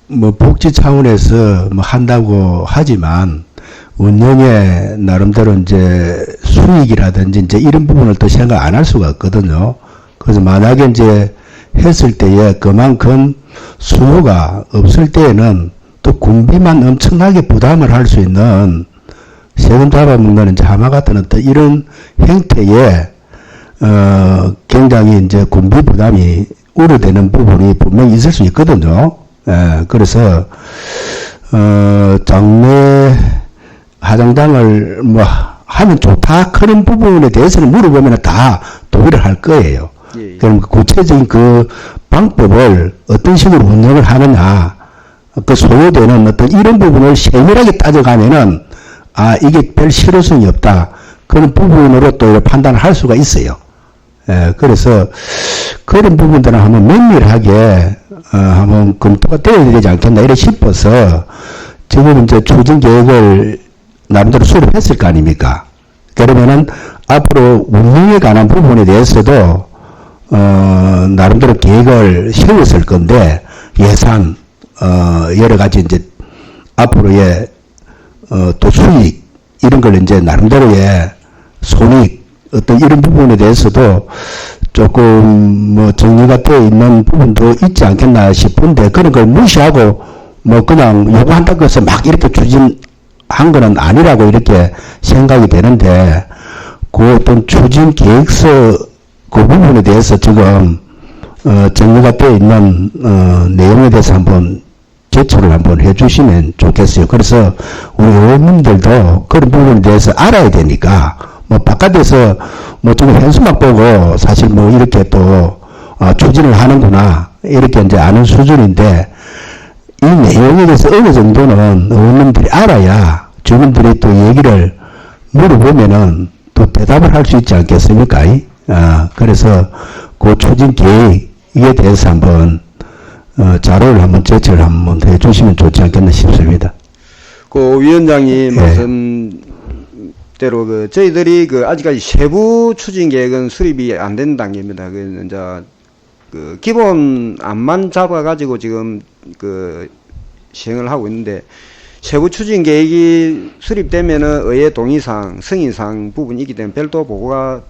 뭐 복지 차원에서 뭐 한다고 하지만 운영에 나름대로 이제 수익이라든지 이제 이런 부분을 또 생각 안 할 수가 없거든요. 그래서 만약에 이제 했을 때에 그만큼 수요가 없을 때에는 또 군비만 엄청나게 부담을 할 수 있는 세금 잡아먹는 이제 하마 같은 어떤 이런 형태의 굉장히 이제 군비 부담이 우려되는 부분이 분명히 있을 수 있거든요. 그래서 장례 화장장을 뭐 하면 좋다 그런 부분에 대해서는 물어보면 다 동의를 할 거예요. 그럼 구체적인 그 방법을 어떤 식으로 운영을 하느냐, 그 소요되는 어떤 이런 부분을 세밀하게 따져가면은 이게 별 실효성이 없다 그런 부분으로 또 판단을 할 수가 있어요. 그래서 그런 부분들은 한번 면밀하게 한번 검토가 되어야 되지 않겠나 이래 싶어서 지금 이제 추진 계획을 나름대로 수립했을 거 아닙니까? 그러면은 앞으로 운영에 관한 부분에 대해서도 나름대로 계획을 세웠을 건데 예산 여러 가지 이제 앞으로의 또 수익 이런 걸 이제 나름대로의 손익 어떤 이런 부분에 대해서도 조금 뭐 정리가 되어 있는 부분도 있지 않겠나 싶은데 그런 걸 무시하고 뭐 그냥 요구한다고 해서 막 이렇게 추진한 거는 아니라고 이렇게 생각이 되는데 그 어떤 추진 계획서 그 부분에 대해서 지금 정리가 되어 있는 내용에 대해서 한번 제출을 한번 해주시면 좋겠어요. 그래서 우리 의원님들도 그런 부분에 대해서 알아야 되니까 뭐 바깥에서 뭐 지금 현수막 보고 사실 뭐 이렇게 또 추진을 하는구나 이렇게 이제 아는 수준인데 이 내용에 대해서 어느 정도는 의원님들이 알아야 주민들이 또 얘기를 물어보면은 또 대답을 할 수 있지 않겠습니까? 그래서 그 추진 계획에 대해서 한번 자료를 한번 제출을 한번 해주시면 좋지 않겠나 싶습니다. 그 위원장이 말씀대로 그 저희들이 그 아직까지 세부 추진 계획은 수립이 안 된 단계입니다. 그 이제 그 기본 안만 잡아가지고 지금 그 시행을 하고 있는데 세부 추진 계획이 수립되면은 의회 동의사항, 승인사항 부분이 있기 때문에 별도 보고가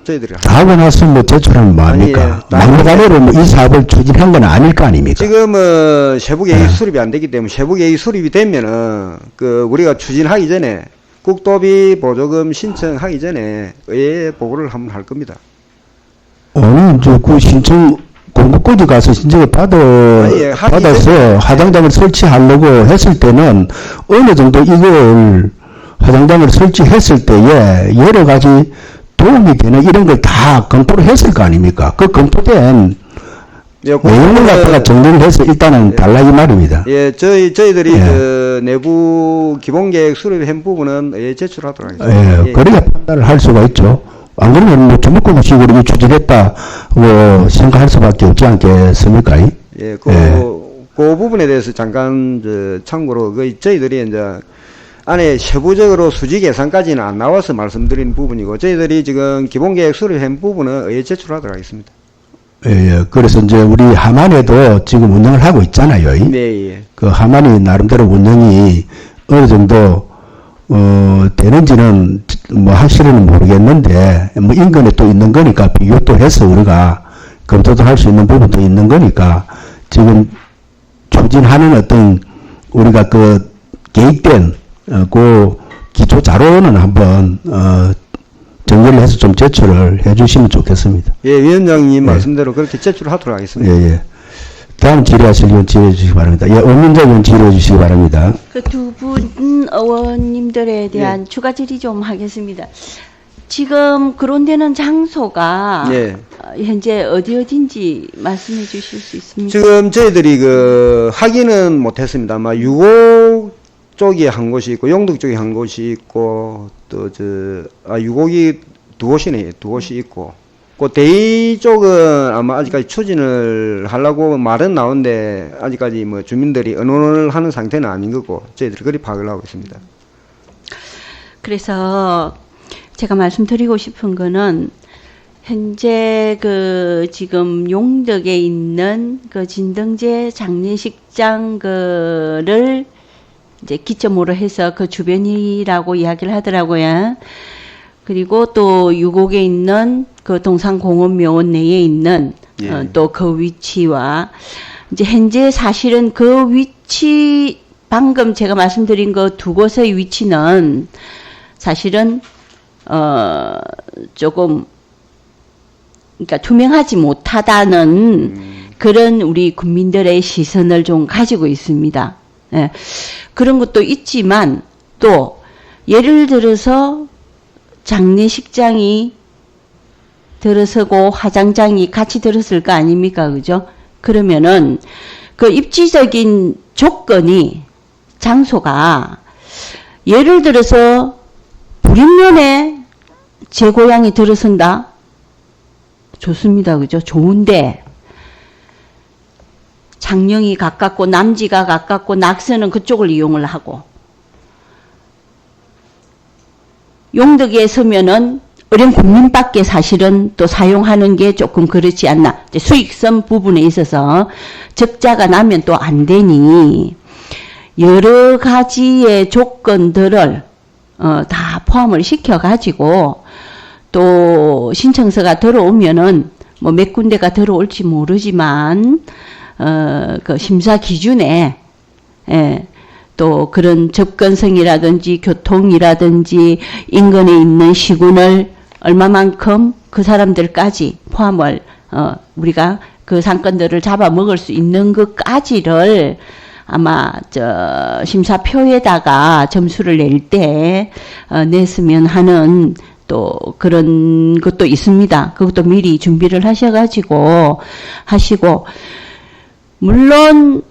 저희들이 다 하고 나서 뭐 제출하면 뭐합니까? 막무가내로 뭐 이 사업을 추진한 건 아닐 거 아닙니까? 지금은 세부 계획이 수립이 안 되기 때문에 세부 계획이 수립이 되면은 그 우리가 추진하기 전에 국도비 보조금 신청하기 전에 의회에 보고를 한번 할 겁니다. 아니 이제 그 신청 공급까지 가서 신청을 받아서 화장장을 설치하려고 했을 때는 어느 정도 이걸 화장장을 설치했을 때에 여러 가지 도움이 되는 이런 걸 다 검토를 했을 거 아닙니까? 그 검토된 내용을 갖다가 정리를 해서 일단은 달라 이 말입니다. 저희들이 그 내부 기본계획 수립한 부분은 제출하도록 하겠습니다. 예, 그래야 판단을 할 수가 있죠. 안 그러면 뭐 주목구구식으로 추진했다, 생각할 수밖에 없지 않겠습니까? 예, 그 부분에 대해서 잠깐 참고로 저희들이 이제 안에 세부적으로 수지 계산까지는 안 나와서 말씀드린 부분이고 저희들이 지금 기본계획 수립한 부분은 제출하도록 하겠습니다. 예, 그래서 이제 우리 하만에도 지금 운영을 하고 있잖아요. 네, 예. 그 하만이 나름대로 운영이 어느 정도 되는지는 뭐 확실히는 모르겠는데 뭐 인근에 또 있는 거니까 비교도 해서 우리가 검토도 할 수 있는 부분도 있는 거니까 지금 추진하는 어떤 우리가 그 계획된 그 기초 자료는 한번 정리를 해서 좀 제출을 해주시면 좋겠습니다. 예, 위원장님 말씀대로 그렇게 제출하도록 하겠습니다. 예, 예. 다음 질의하실 의원 질의해 주시기 바랍니다. 예, 엄민자 의원 질의해 주시기 바랍니다. 그 두 분 의원님들에 대한 추가 질의 좀 하겠습니다. 지금 거론되는 장소가 예. 현재 어딘지 말씀해 주실 수 있습니까? 지금 저희들이 확인은 못했습니다. 아마 유곡 쪽이 한 곳이 있고 용덕 쪽이 한 곳이 있고 또 유곡이 두 곳이네, 두 곳이 있고 그 대이 쪽은 아마 아직까지 추진을 하려고 말은 나오는데 아직까지 뭐 주민들이 의논을 하는 상태는 아닌 거고 저희들이 그리 파악을 하고 있습니다. 그래서 제가 말씀드리고 싶은 거는 현재 지금 용덕에 있는 진등제 장례식장 를 이제 기점으로 해서 그 주변이라고 이야기를 하더라고요. 그리고 또 유곡에 있는 그 동산공원묘원 내에 있는 또 그 위치와 이제 현재 사실은 그 위치 방금 제가 말씀드린 그 두 곳의 위치는 사실은 조금 그러니까 투명하지 못하다는 그런 우리 국민들의 시선을 좀 가지고 있습니다. 예. 그런 것도 있지만 또 예를 들어서 장례식장이 들어서고 화장장이 같이 들었을 거 아닙니까? 그죠? 그러면은 그 입지적인 조건이 장소가 예를 들어서 불임면에 제 고향이 들어선다? 좋습니다. 그죠? 좋은데 창녕이 가깝고 남지가 가깝고 낙서는 그쪽을 이용을 하고 용덕에 서면은 어린 국민밖에 사실은 또 사용하는 게 조금 그렇지 않나. 수익성 부분에 있어서 적자가 나면 또 안 되니 여러 가지의 조건들을 다 포함을 시켜가지고 또 신청서가 들어오면은 뭐 몇 군데가 들어올지 모르지만 그 심사 기준에 또 그런 접근성이라든지 교통이라든지 인근에 있는 시군을 얼마만큼 그 사람들까지 포함을 우리가 그 상권들을 잡아먹을 수 있는 것까지를 아마 심사표에다가 점수를 낼 때 냈으면 하는 또 그런 것도 있습니다. 그것도 미리 준비를 하셔가지고 하시고 물론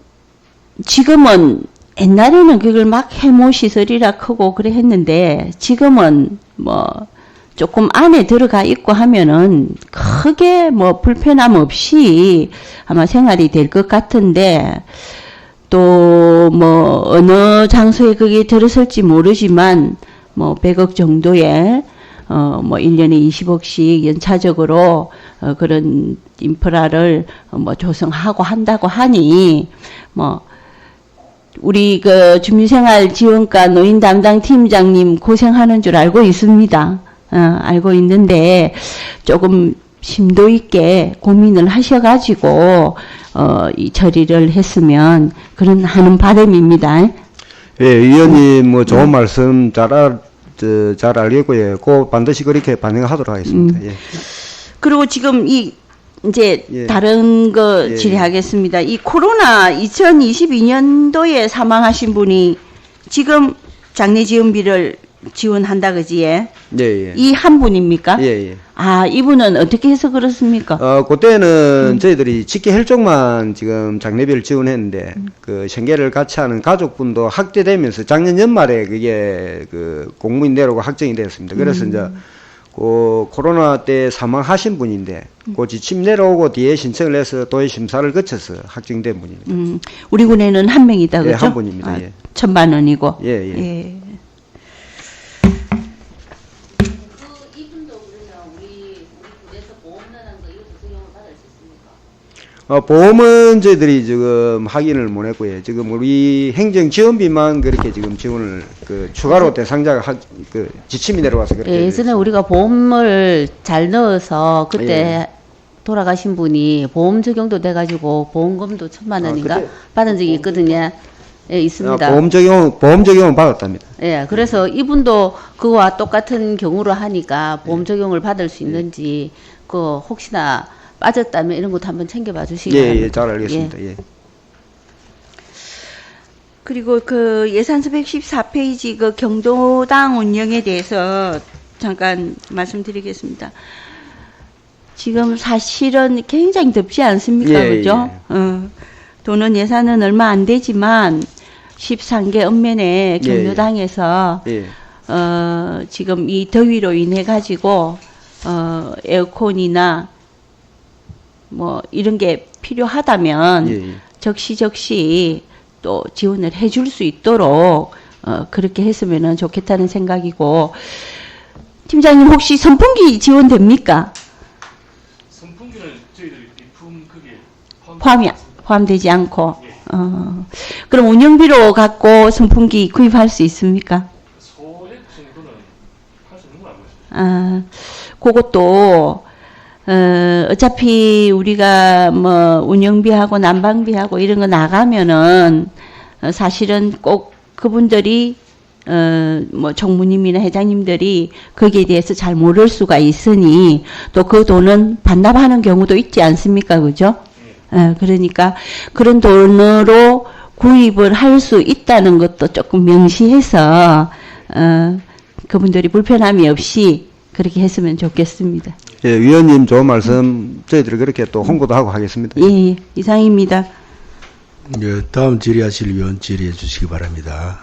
지금은 옛날에는 그걸 막 해모시설이라 크고 그래 했는데 지금은 뭐 조금 안에 들어가 있고 하면은 크게 뭐 불편함 없이 아마 생활이 될 것 같은데 또 뭐 어느 장소에 그게 들었을지 모르지만 뭐 100억 정도의 뭐 1년에 20억씩 연차적으로 그런 인프라를 뭐 조성하고 한다고 하니 뭐 우리 그 주민생활지원과 노인 담당 팀장님 고생하는 줄 알고 있습니다. 알고 있는데 조금 심도 있게 고민을 하셔가지고 이 처리를 했으면 그런 하는 바람입니다. 예, 의원님 뭐 좋은 말씀 잘 알겠고요. 꼭 반드시 그렇게 반영하도록 하겠습니다. 예. 그리고 지금 이제 예. 다른 거 예. 질의하겠습니다. 이 코로나 2022년도에 사망하신 분이 지금 장례지원비를 지원한다 그지? 예, 예. 이 한 분입니까? 예, 예. 아, 이분은 어떻게 해서 그렇습니까? 그때는 저희들이 직계 혈족만 지금 장례비를 지원했는데, 그 생계를 같이 하는 가족분도 확대되면서 작년 연말에 그게 그 공무인 내로가 확정이 되었습니다. 그래서 이제 그 코로나 때 사망하신 분인데, 그 지침 내려오고 뒤에 신청을 해서 도의 심사를 거쳐서 확정된 분입니다. 우리 군에는 한 명이다 예, 그죠? 한 분입니다. 아, 예. 1,000만 원이고. 예, 예. 예. 보험은 저희들이 지금 확인을 못 했고요. 지금 우리 행정지원비만 그렇게 지금 지원을 그 추가로 대상자가 그 지침이 내려와서 그렇게. 예, 예전에 우리가 보험을 잘 넣어서 그때 예. 돌아가신 분이 보험 적용도 돼가지고 보험금도 1,000만 원인가 그때- 받은 적이 있거든요. 예, 있습니다. 보험 적용은 받았답니다. 예, 그래서 이분도 그와 똑같은 경우로 하니까 보험 적용을 받을 수 있는지 그 혹시나 빠졌다면 이런 것도 한번 챙겨봐 주시기 예, 바랍니다. 예, 잘 알겠습니다. 예. 그리고 그 예산서 114페이지 그 경도당 운영에 대해서 잠깐 말씀드리겠습니다. 지금 사실은 굉장히 덥지 않습니까? 예, 그죠? 돈은 예산은 얼마 안 되지만 13개 읍면에 경로당에서 예. 지금 이 더위로 인해 가지고 에어컨이나 뭐 이런 게 필요하다면 예, 예. 적시 또 지원을 해줄 수 있도록 그렇게 했으면 좋겠다는 생각이고, 팀장님 혹시 선풍기 지원됩니까? 선풍기는 저희들이 비품 크게 포함되지 않고. 그럼 운영비로 갖고 선풍기 구입할 수 있습니까? 소액 정도는 할 수 있는 걸 알고 있습니다. 그것도 어차피 우리가 뭐 운영비하고 난방비하고 이런 거 나가면은 사실은 꼭 그분들이 뭐 총무님이나 회장님들이 거기에 대해서 잘 모를 수가 있으니 또 그 돈은 반납하는 경우도 있지 않습니까? 그죠? 그러니까 그런 돈으로 구입을 할 수 있다는 것도 조금 명시해서 그분들이 불편함이 없이 그렇게 했으면 좋겠습니다. 예, 위원님 좋은 말씀 저희들이 그렇게 또 홍보도 하고 하겠습니다. 예, 이상입니다. 예, 다음 질의하실 위원 질의해 주시기 바랍니다.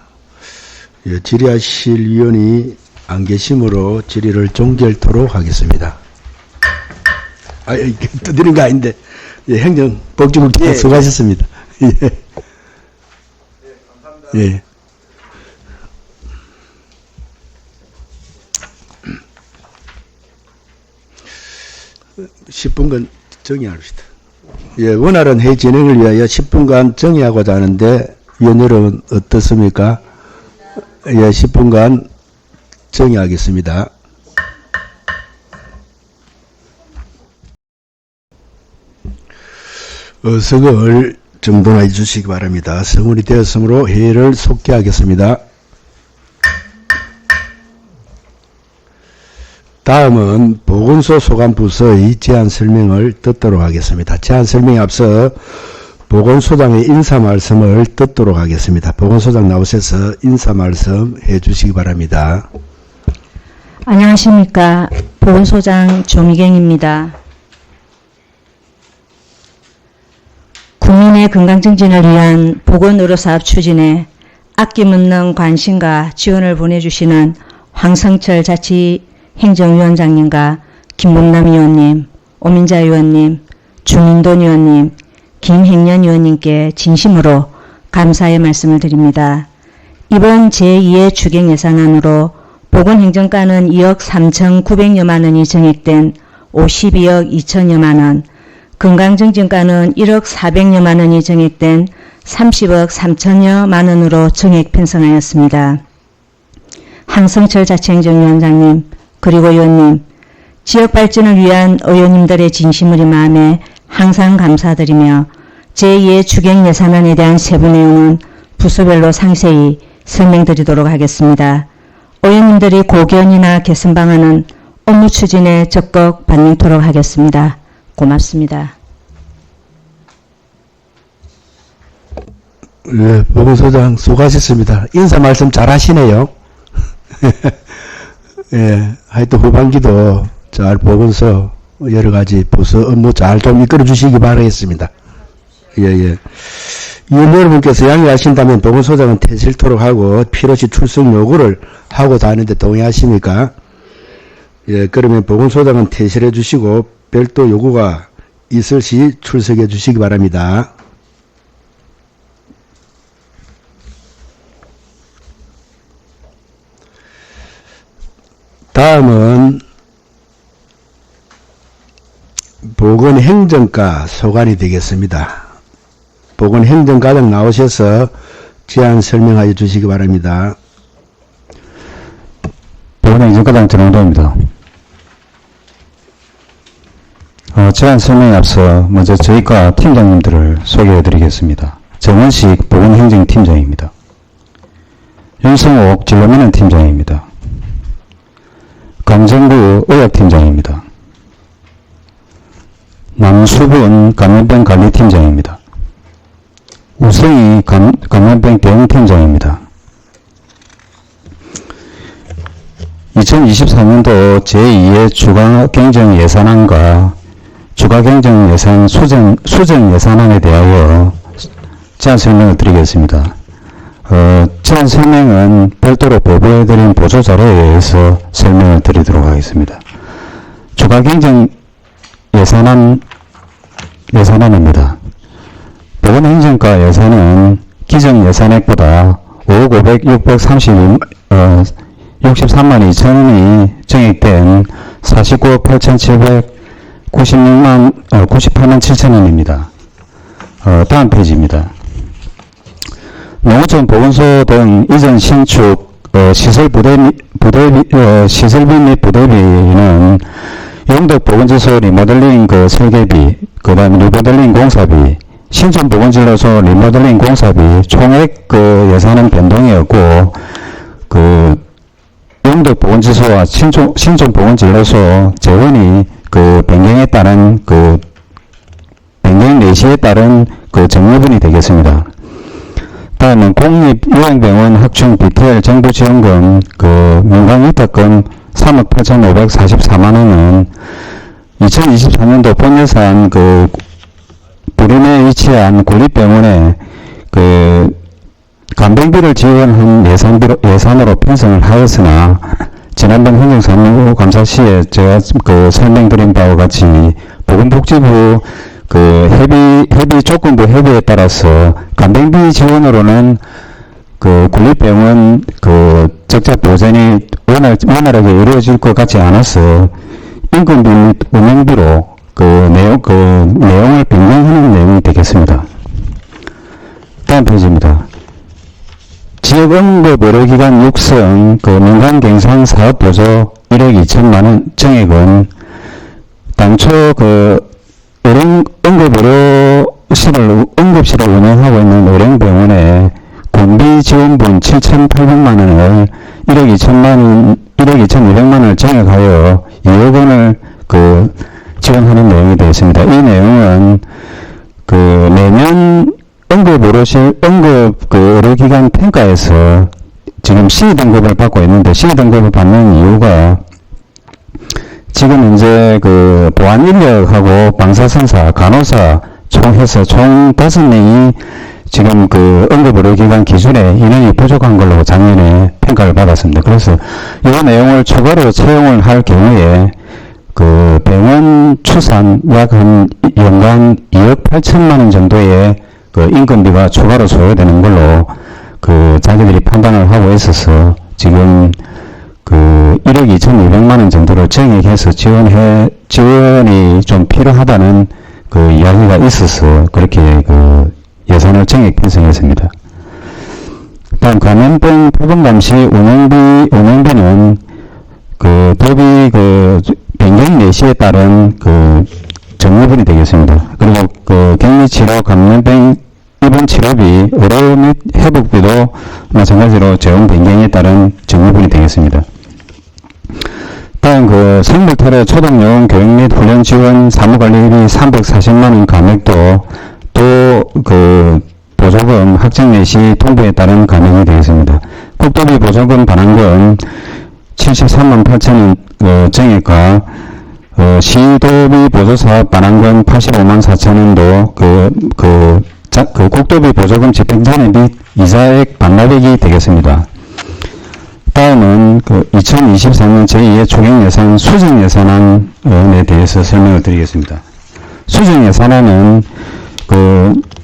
예, 질의하실 위원이 안 계심으로 질의를 종결토록 하겠습니다. 이게 떠드는 거 아닌데, 예, 행정복지국장 예. 수고하셨습니다. 예. 예. 예. 10분간 정의합시다. 예, 원활한 회의 진행을 위하여 10분간 정의하고자 하는데, 위원 여러분 어떻습니까? 예, 10분간 정의하겠습니다. 어석을 정돈해 주시기 바랍니다. 성원이 되었으므로 회의를 속개하겠습니다. 다음은 보건소 소관부서의 제안 설명을 듣도록 하겠습니다. 제안 설명에 앞서 보건소장의 인사 말씀을 듣도록 하겠습니다. 보건소장 나오셔서 인사 말씀 해주시기 바랍니다. 안녕하십니까. 보건소장 조미경입니다. 국민의 건강증진을 위한 보건의료사업 추진에 아낌없는 관심과 지원을 보내주시는 황성철 자치행정위원장님과 김문남 의원님, 오민자 의원님, 주민돈 의원님, 김행년 의원님께 진심으로 감사의 말씀을 드립니다. 이번 제2의 추경예산안으로 보건행정과는 2억 3,900여만 원이 정액된 52억 2천여만 원, 건강증진과는 1억 400여만 원이 정액된 30억 3천여만 원으로 정액 편성하였습니다. 황성철 자치행정위원장님, 그리고 의원님, 지역 발전을 위한 의원님들의 진심 어린 마음에 항상 감사드리며 제2의 추경 예산안에 대한 세부 내용은 부서별로 상세히 설명드리도록 하겠습니다. 의원님들이 고견이나 개선 방안은 업무 추진에 적극 반영토록 하겠습니다. 고맙습니다. 네, 보건소장 수고하셨습니다. 인사 말씀 잘 하시네요. 예, 하여튼 후반기도 잘 보면서 여러 가지 부서 업무 잘 좀 이끌어 주시기 바라겠습니다. 예, 예. 위원 여러분께서 양해하신다면 보건소장은 퇴실토록 하고 필요시 출석 요구를 하고 다니는데 동의하십니까? 예, 그러면 보건소장은 퇴실해 주시고 별도 요구가 있을 시 출석해 주시기 바랍니다. 다음은 보건행정과 소관이 되겠습니다. 보건행정과장 나오셔서 제안 설명하여 주시기 바랍니다. 보건행정과장 전홍도입니다. 제안 설명에 앞서 먼저 저희과 팀장님들을 소개해 드리겠습니다. 정원식 보건행정팀장입니다. 윤성옥 진로민원 팀장입니다. 강정구 의학팀장입니다. 남수분 감염병 관리팀장입니다. 우성희 감염병 대응팀장입니다. 2024년도 제2의 주가경정 예산안과 주가경정 예산 수정 예산안에 대하여 제안 설명을 드리겠습니다. 제안 설명은 별도로 보고해드린 보조자료에 의해서 설명을 드리도록 하겠습니다. 주가경정 예산안입니다. 보건행정과 예산은 기정 예산액보다 5억 663만 2천원이 증액된 49억 98만 7천원입니다. 다음 페이지입니다. 농어촌 보건소 등 이전 신축 시설비 및 부대비는 영덕 보건지소 리모델링 설계비, 그 다음에 리모델링 공사비, 신촌 보건진료소 리모델링 공사비 총액 예산은 변동이 없고 영덕 보건지소와 신촌 보건진료소 재원이 변경에 따른 변경 내시에 따른 정리분이 되겠습니다. 다음은 공립요양병원 확충 BTL 정부지원금 민간위탁금 3억 8,544만원은 2024년도 본예산 부림에 위치한 구립병원에 간병비를 지원한 예산으로 편성을 하였으나 지난번 행정사무감사 시에 제가 설명드린 바와 같이 보건복지부 협의 조건부 협의에 따라서 간병비 지원으로는 군립병원 적자 보전이 원활하게 이루어질 것 같지 않아서 인건비 및 운영비로 내용을 변경하는 내용이 되겠습니다. 다음 페이지입니다. 지역응급의료기관 육성 민간경상사업보조 1억 2천만원 증액은 당초 응급실을 운영하고 있는 의령병원에 공비 지원분 7,800만원을 1억 2,200만원을 증액하여 2억 원을 지원하는 내용이 되어 있습니다. 이 내용은 매년 의료기관 평가에서 지금 C등급을 받고 있는데 C등급을 받는 이유가 지금 현재 보안인력하고 방사선사, 간호사 해서 총 5명이 지금 응급의료기관 기준에 인원이 부족한 걸로 작년에 평가를 받았습니다. 그래서 이 내용을 추가로 채용을 할 경우에 병원 추산 약 한 연간 2억 8천만원 정도의 인건비가 추가로 소요되는 걸로 자기들이 판단을 하고 있어서 지금 1억 2,200만원 정도를 증액해서 지원이 좀 필요하다는 이야기가 있어서 그렇게 예산을 증액 편성했습니다. 다음 감염병 표본감시 운영비는 법이 변경 내시에 따른 정리분이 되겠습니다. 그리고 격리치료 감염병 입원 치료비, 의료 및 회복비도 마찬가지로 재원 변경에 따른 정리분이 되겠습니다. 다음 생물토래 초등용 교육 및 훈련 지원 사무관리비 340만원 감액도 또 보조금 확정 내시 통보에 따른 감액이 되겠습니다. 국도비 보조금 반환금 73만 8천원 정액과 시도비 보조사업 반환금 85만 4천원도 그 국도비 보조금 집행잔액 및 이자액 반납액이 되겠습니다. 다음은 2023년 제2의 추경예산 수정예산안에 대해서 설명을 드리겠습니다. 수정예산안은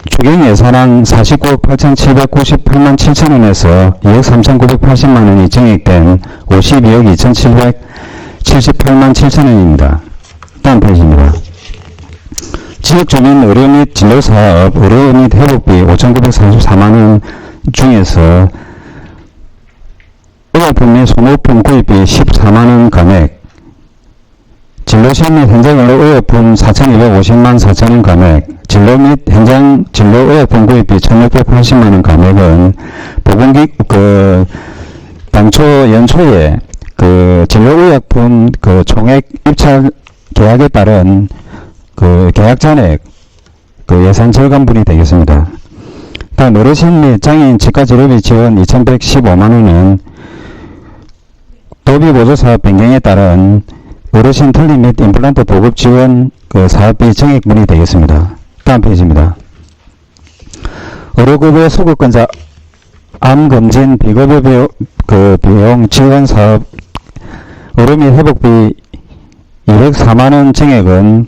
추경예산안 49억 8,798만 7천원에서 2억 3,980만원이 정액된 52억 2,778만 7천원입니다. 다음 페이지입니다. 지역주민 의료 및 진료사업 의료 및 회복비 5,944만원 중에서 의약품 및 소모품 구입비 14만원 감액, 진료실 및 현장 의료 의약품 4,250만 4천원 감액, 진료 및 현장 진료 의약품 구입비 1,680만원 감액은 당초 연초에 진료 의약품 총액 입찰 계약에 따른 계약 잔액 예산 절감분이 되겠습니다. 다음 어르신 및 장애인 치과 치료비 지원 2,115만원은 도비 보조 사업 변경에 따른 어르신 틀림 및 임플란트 보급 지원 사업비 정액분이 되겠습니다. 다음 페이지입니다. 의료급여 소급권자 암검진 비급여 비용 지원 사업 의료 및 회복비 204만원 정액은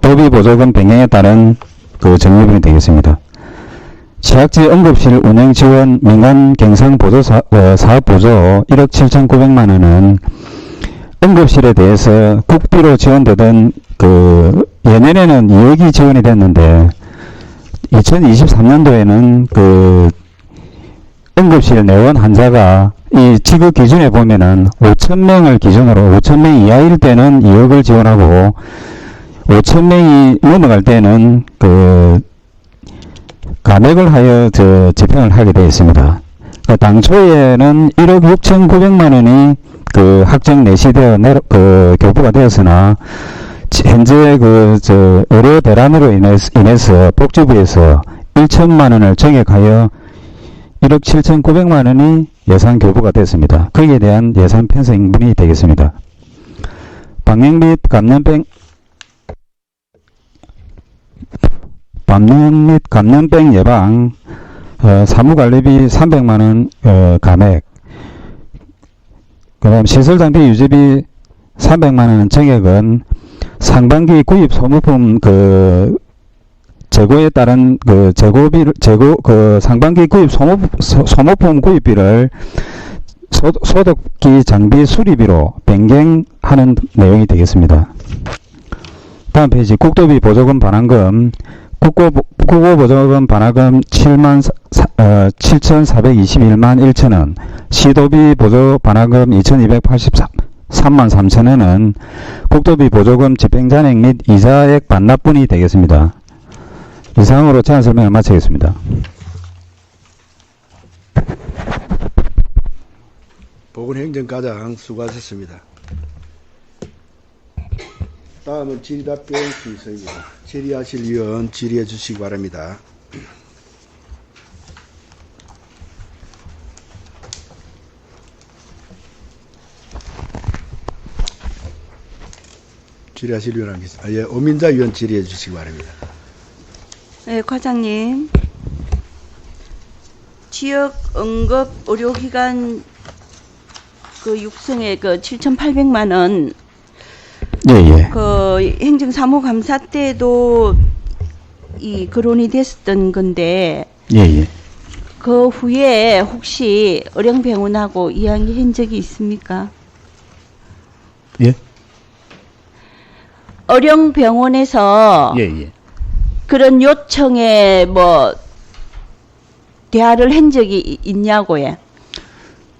도비 보조금 변경에 따른 적립분이 되겠습니다. 취약지 응급실 운영 지원 민간 경상 보조 사업 보조 1억 7,900만원은 응급실에 대해서 국비로 지원되던 예년에는 2억이 지원이 됐는데 2023년도에는 응급실 내원 환자가 이 지급 기준에 보면은 5,000명을 기준으로 5,000명 이하일 때는 2억을 지원하고 5,000명이 넘어갈 때는 감액을 하여 집행을 하게 되어 있습니다. 당초에는 1억 6,900만원이 확정 내시되어 교부가 되었으나 현재 의료 대란으로 인해서 복지부에서 1천만원을 정액하여 1억 7,900만원이 예산 교부가 됐습니다. 거기에 대한 예산 편성분이 되겠습니다. 방역 및 감염병 예방 사무관리비 300만원 감액, 그 다음 시설장비 유지비 300만원 정액은 상반기 구입 소모품 재고에 따른 상반기 구입 소모품 구입비를 소독기 장비 수리비로 변경하는 내용이 되겠습니다. 다음 페이지 국도비 보조금 반환금 국고보조금 반환금 7,421만 1천원, 시도비 보조 반환금 2,283만 3천원은 국도비 보조금 집행잔액 및 이자액 반납분이 되겠습니다. 이상으로 제안 설명을 마치겠습니다. 보건행정과장 수고하셨습니다. 다음은 질의답변 순서입니다. 질의하실 위원 질의해 주시기 바랍니다. 질의하실 위원 하겠습니다. 예, 오민자 위원 질의해 주시기 바랍니다. 네, 과장님. 지역 응급 의료기관 육성에 7,800만 원 예. 행정사무감사 때도 거론이 됐었던 건데 예. 그 후에 혹시 의령병원하고 이야기한 적이 있습니까? 예? 의령병원에서 예. 그런 요청에 대화를 한 적이 있냐고요?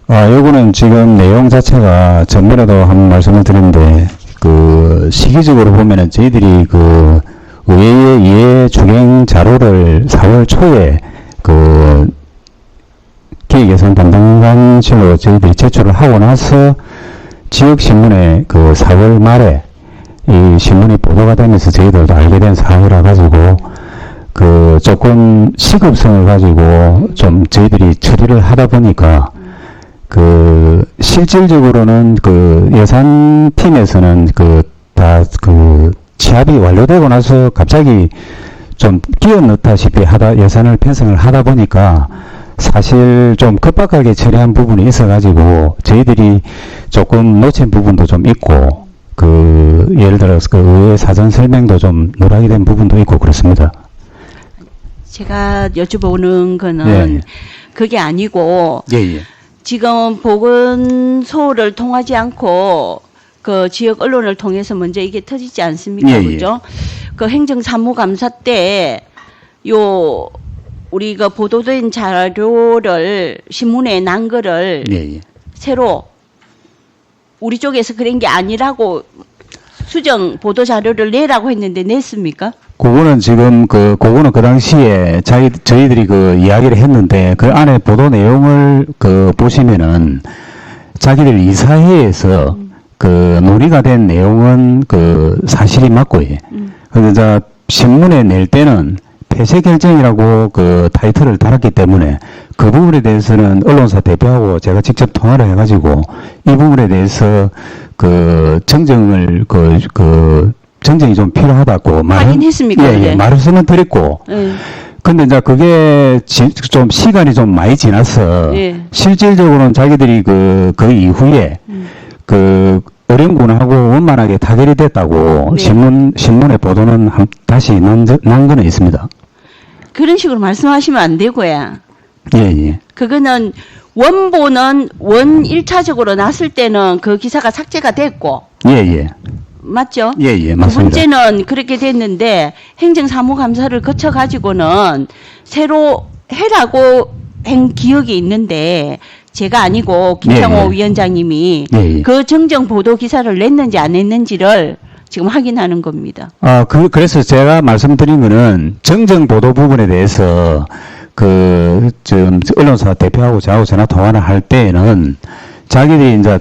요거는 지금 내용 자체가 전번에도 한번 말씀을 드렸는데 시기적으로 보면은 저희들이 의회에 이해 추경 자료를 4월 초에 기획예산 담당관실로 저희들이 제출을 하고 나서 지역신문에 4월 말에 이 신문이 보도가 되면서 저희들도 알게 된 사항이라 가지고 조금 시급성을 가지고 좀 저희들이 처리를 하다 보니까 실질적으로는 예산팀에서는 취합이 완료되고 나서 갑자기 좀 끼워 넣다시피 예산을 편성을 하다 보니까 사실 좀 급박하게 처리한 부분이 있어가지고 저희들이 조금 놓친 부분도 좀 있고 예를 들어서 의회 사전 설명도 좀 누락이 된 부분도 있고 그렇습니다. 제가 여쭤보는 거는 예. 그게 아니고 예. 지금 보건소를 통하지 않고 그 지역 언론을 통해서 먼저 이게 터지지 않습니까? 예, 예. 그죠? 그 행정사무감사 때 우리 그 보도된 자료를 신문에 난 거를 예. 새로 우리 쪽에서 그런 게 아니라고 수정 보도 자료를 내라고 했는데 냈습니까? 그거는 지금 그거는 그 당시에 저희들이 이야기를 했는데 그 안에 보도 내용을 보시면은 자기들 이사회에서 논의가 된 내용은 사실이 맞고 예. 근데 이제 신문에 낼 때는 폐쇄 결정이라고 타이틀을 달았기 때문에 그 부분에 대해서는 언론사 대표하고 제가 직접 통화를 해가지고 이 부분에 대해서 정정을 정정이 좀 필요하다고 확인했습니까? 예, 말씀은 드렸고 예. 근데 이제 그게 좀 시간이 좀 많이 지나서 예. 실질적으로는 자기들이 그 이후에 어령군하고 원만하게 타결이 됐다고 네. 신문에 보도는 다시 난 거는 있습니다. 그런 식으로 말씀하시면 안 되고요. 예. 그거는 원본은 1차적으로 났을 때는 그 기사가 삭제가 됐고 예. 맞죠? 예, 두 맞습니다. 번째는 그렇게 됐는데 행정사무감사를 거쳐가지고는 새로 해라고 한 기억이 있는데 제가 아니고 김창호 예. 위원장님이 예. 그 정정 보도 기사를 냈는지 안 냈는지를 지금 확인하는 겁니다. 그래서 제가 말씀드린 거는 정정 보도 부분에 대해서 지금 언론사 대표하고 저하고 전화 통화를 할 때에는 자기들이 이제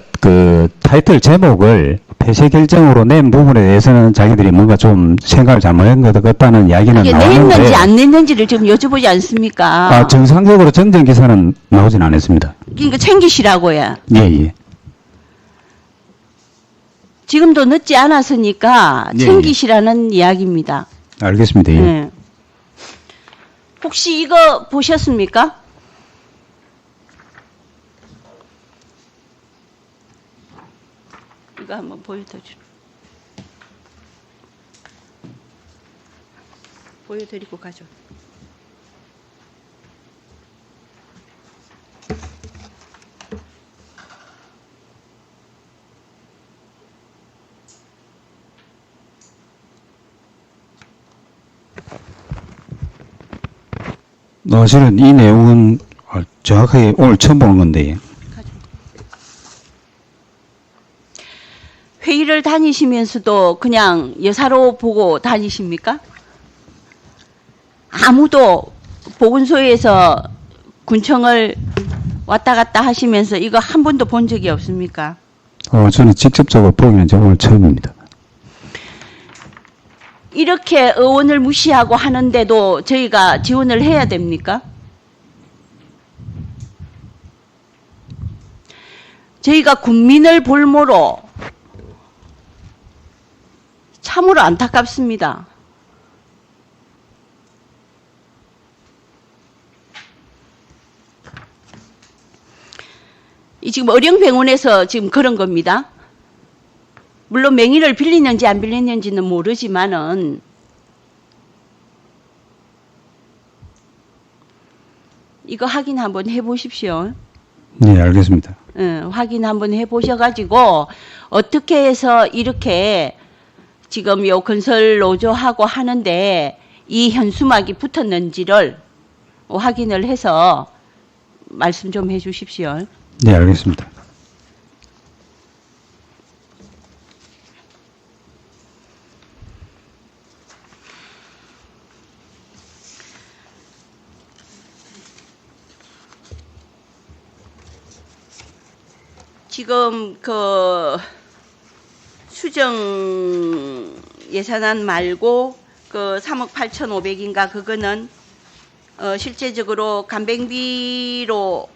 타이틀 제목을 폐쇄 결정으로 낸 부분에 대해서는 자기들이 뭔가 좀 생각을 잘못한 것 같다는 이야기는 이게 나왔는데 냈는지 안 냈는지를 지금 여쭤보지 않습니까? 정상적으로 정정 기사는 나오진 않았습니다. 그러니까 챙기시라고요. 예. 지금도 늦지 않았으니까 예, 챙기시라는 이야기입니다. 알겠습니다. 예. 네. 혹시 이거 보셨습니까? 이거 한번 보여드리고 가죠. 실은 이 내용은 정확하게 오늘 처음 보는 건데. 회의를 다니시면서도 그냥 여사로 보고 다니십니까? 아무도 보건소에서 군청을 왔다 갔다 하시면서 이거 한 번도 본 적이 없습니까? 저는 직접적으로 보기는 오늘 처음입니다. 이렇게 의원을 무시하고 하는데도 저희가 지원을 해야 됩니까? 저희가 국민을 볼모로 참으로 안타깝습니다. 이 지금 어령병원에서 지금 그런 겁니다. 물론 명의를 빌리는지 안 빌리는지는 모르지만은 이거 확인 한번 해보십시오. 네, 알겠습니다. 확인 한번 해보셔가지고 어떻게 해서 이렇게 지금 요 건설 노조하고 하는데 이 현수막이 붙었는지를 확인을 해서 말씀 좀 해주십시오. 네, 알겠습니다. 지금 수정 예산안 말고 3억 8,500인가 그거는 실제적으로 간병비로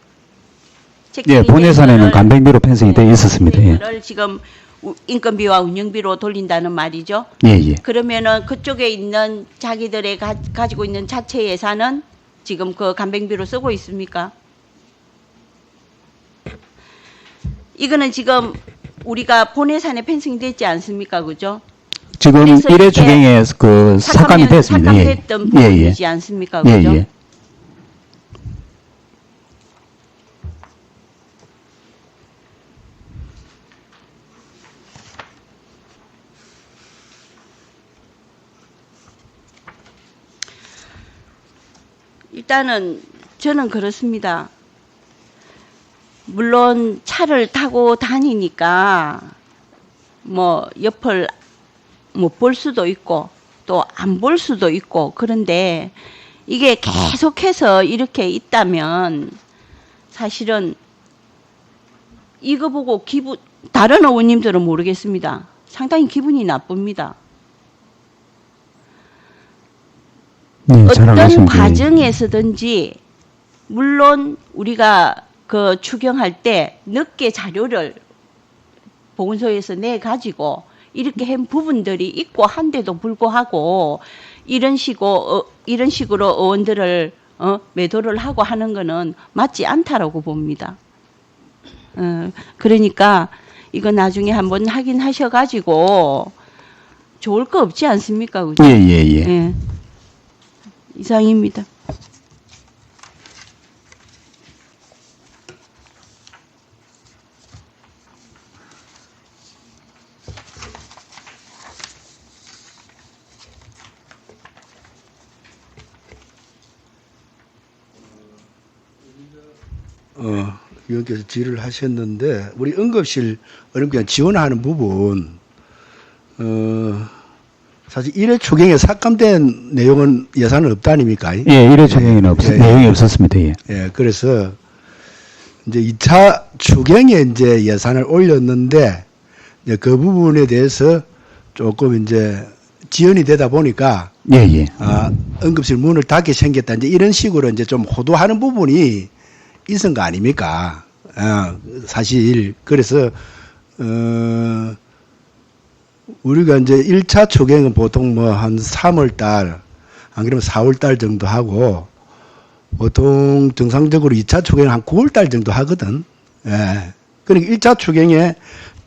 예, 본 예산에는 간병비로 편성이 되어 있었습니다. 예. 를 지금 인건비와 운영비로 돌린다는 말이죠. 예, 예. 그러면은 그쪽에 있는 자기들의 가지고 있는 자체 예산은 지금 그 간병비로 쓰고 있습니까? 이거는 지금 우리가 본 예산에 편성이 됐지 않습니까? 그죠? 지금 그래서 1회 이게 추경에 그 삭감이 됐습니다. 예. 삭감됐던 예, 예. 부분이지 않습니까? 예, 그죠? 예. 일단은 저는 그렇습니다. 물론 차를 타고 다니니까 뭐 옆을 못 볼 수도 있고 또 안 볼 수도 있고 그런데 이게 계속해서 이렇게 있다면 사실은 이거 보고 다른 의원님들은 모르겠습니다. 상당히 기분이 나쁩니다. 네, 잘 어떤 알겠습니다. 과정에서든지 물론 우리가 그 추경할 때 늦게 자료를 보건소에서 내 가지고 이렇게 한 부분들이 있고 한데도 불구하고 이런 식으로 의원들을 매도를 하고 하는 거는 맞지 않다라고 봅니다. 그러니까 이거 나중에 한번 확인하셔가지고 좋을 거 없지 않습니까? 그죠? 예, 예, 예. 예. 이상입니다. 의원께서 질의를 하셨는데 우리 응급실 그냥 지원하는 부분 사실 1회 추경에 삭감된 내용은 예산은 없다 아닙니까? 예, 1회 추경에는 내용이 없었습니다. 예. 예, 그래서 이제 2차 추경에 이제 예산을 올렸는데 이제 그 부분에 대해서 조금 이제 지연이 되다 보니까 예, 예. 응급실 문을 닫게 생겼다. 이제 이런 식으로 이제 좀 호도하는 부분이 있은 거 아닙니까? 사실 그래서 우리가 이제 1차 추경은 보통 뭐 한 3월 달, 안 그러면 4월 달 정도 하고, 보통 정상적으로 2차 추경은 한 9월 달 정도 하거든. 예. 그러니까 1차 추경에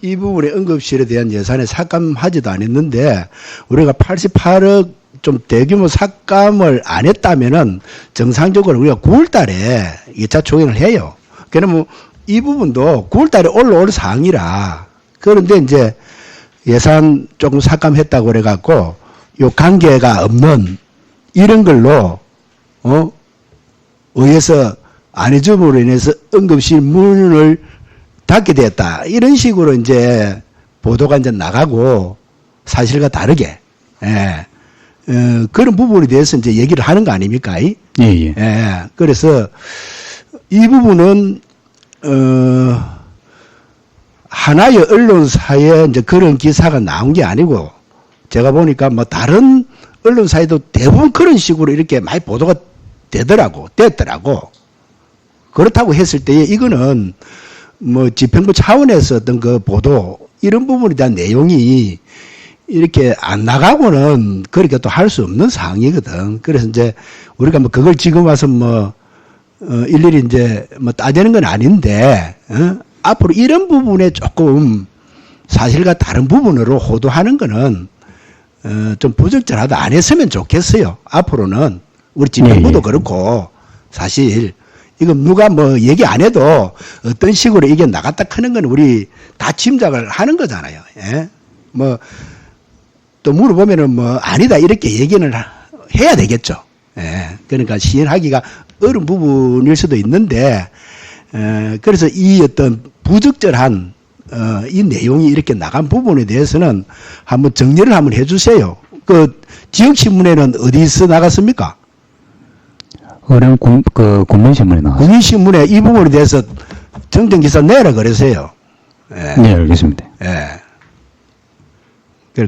이 부분의 응급실에 대한 예산에 삭감하지도 않았는데, 우리가 88억 좀 대규모 삭감을 안 했다면은 정상적으로 우리가 9월 달에 2차 추경을 해요. 그러면 이 부분도 9월 달에 올라올 사항이라. 그런데 이제 예산 조금 삭감했다고 그래갖고 요 관계가 없는 이런 걸로 의해서 안 해줌으로 인해서 응급실 문을 닫게 되었다. 이런 식으로 이제 보도가 이제 나가고 사실과 다르게 그런 부분에 대해서 이제 얘기를 하는 거 아닙니까? 예, 예. 그래서 이 부분은 하나의 언론사에 이제 그런 기사가 나온 게 아니고 제가 보니까 뭐 다른 언론사에도 대부분 그런 식으로 이렇게 많이 보도가 됐더라고. 그렇다고 했을 때 이거는 뭐 집행부 차원에서 어떤 그 보도 이런 부분에 대한 내용이 이렇게 안 나가고는 그렇게 또 할 수 없는 상황이거든. 그래서 이제 우리가 뭐 그걸 지금 와서 뭐 일일이 이제 뭐 따지는 건 아닌데 앞으로 이런 부분에 조금 사실과 다른 부분으로 호도하는 거는 좀 부적절하다. 안 했으면 좋겠어요. 앞으로는 우리 집행부도 그렇고 사실 이거 누가 뭐 얘기 안 해도 어떤 식으로 이게 나갔다 하는 건 우리 다 짐작을 하는 거잖아요. 예? 뭐 또 물어보면은 뭐 아니다 이렇게 얘기는 해야 되겠죠. 예. 그러니까 시행하기가 어려운 부분일 수도 있는데 그래서 이 어떤 부적절한 이 내용이 이렇게 나간 부분에 대해서는 한번 정리를 한번 해주세요. 그 지역신문에는 어디서 나갔습니까? 어려운 국민신문에 나왔습니다. 국민신문에 이 부분에 대해서 정정기사 내라 그러세요. 예. 네, 알겠습니다. 예.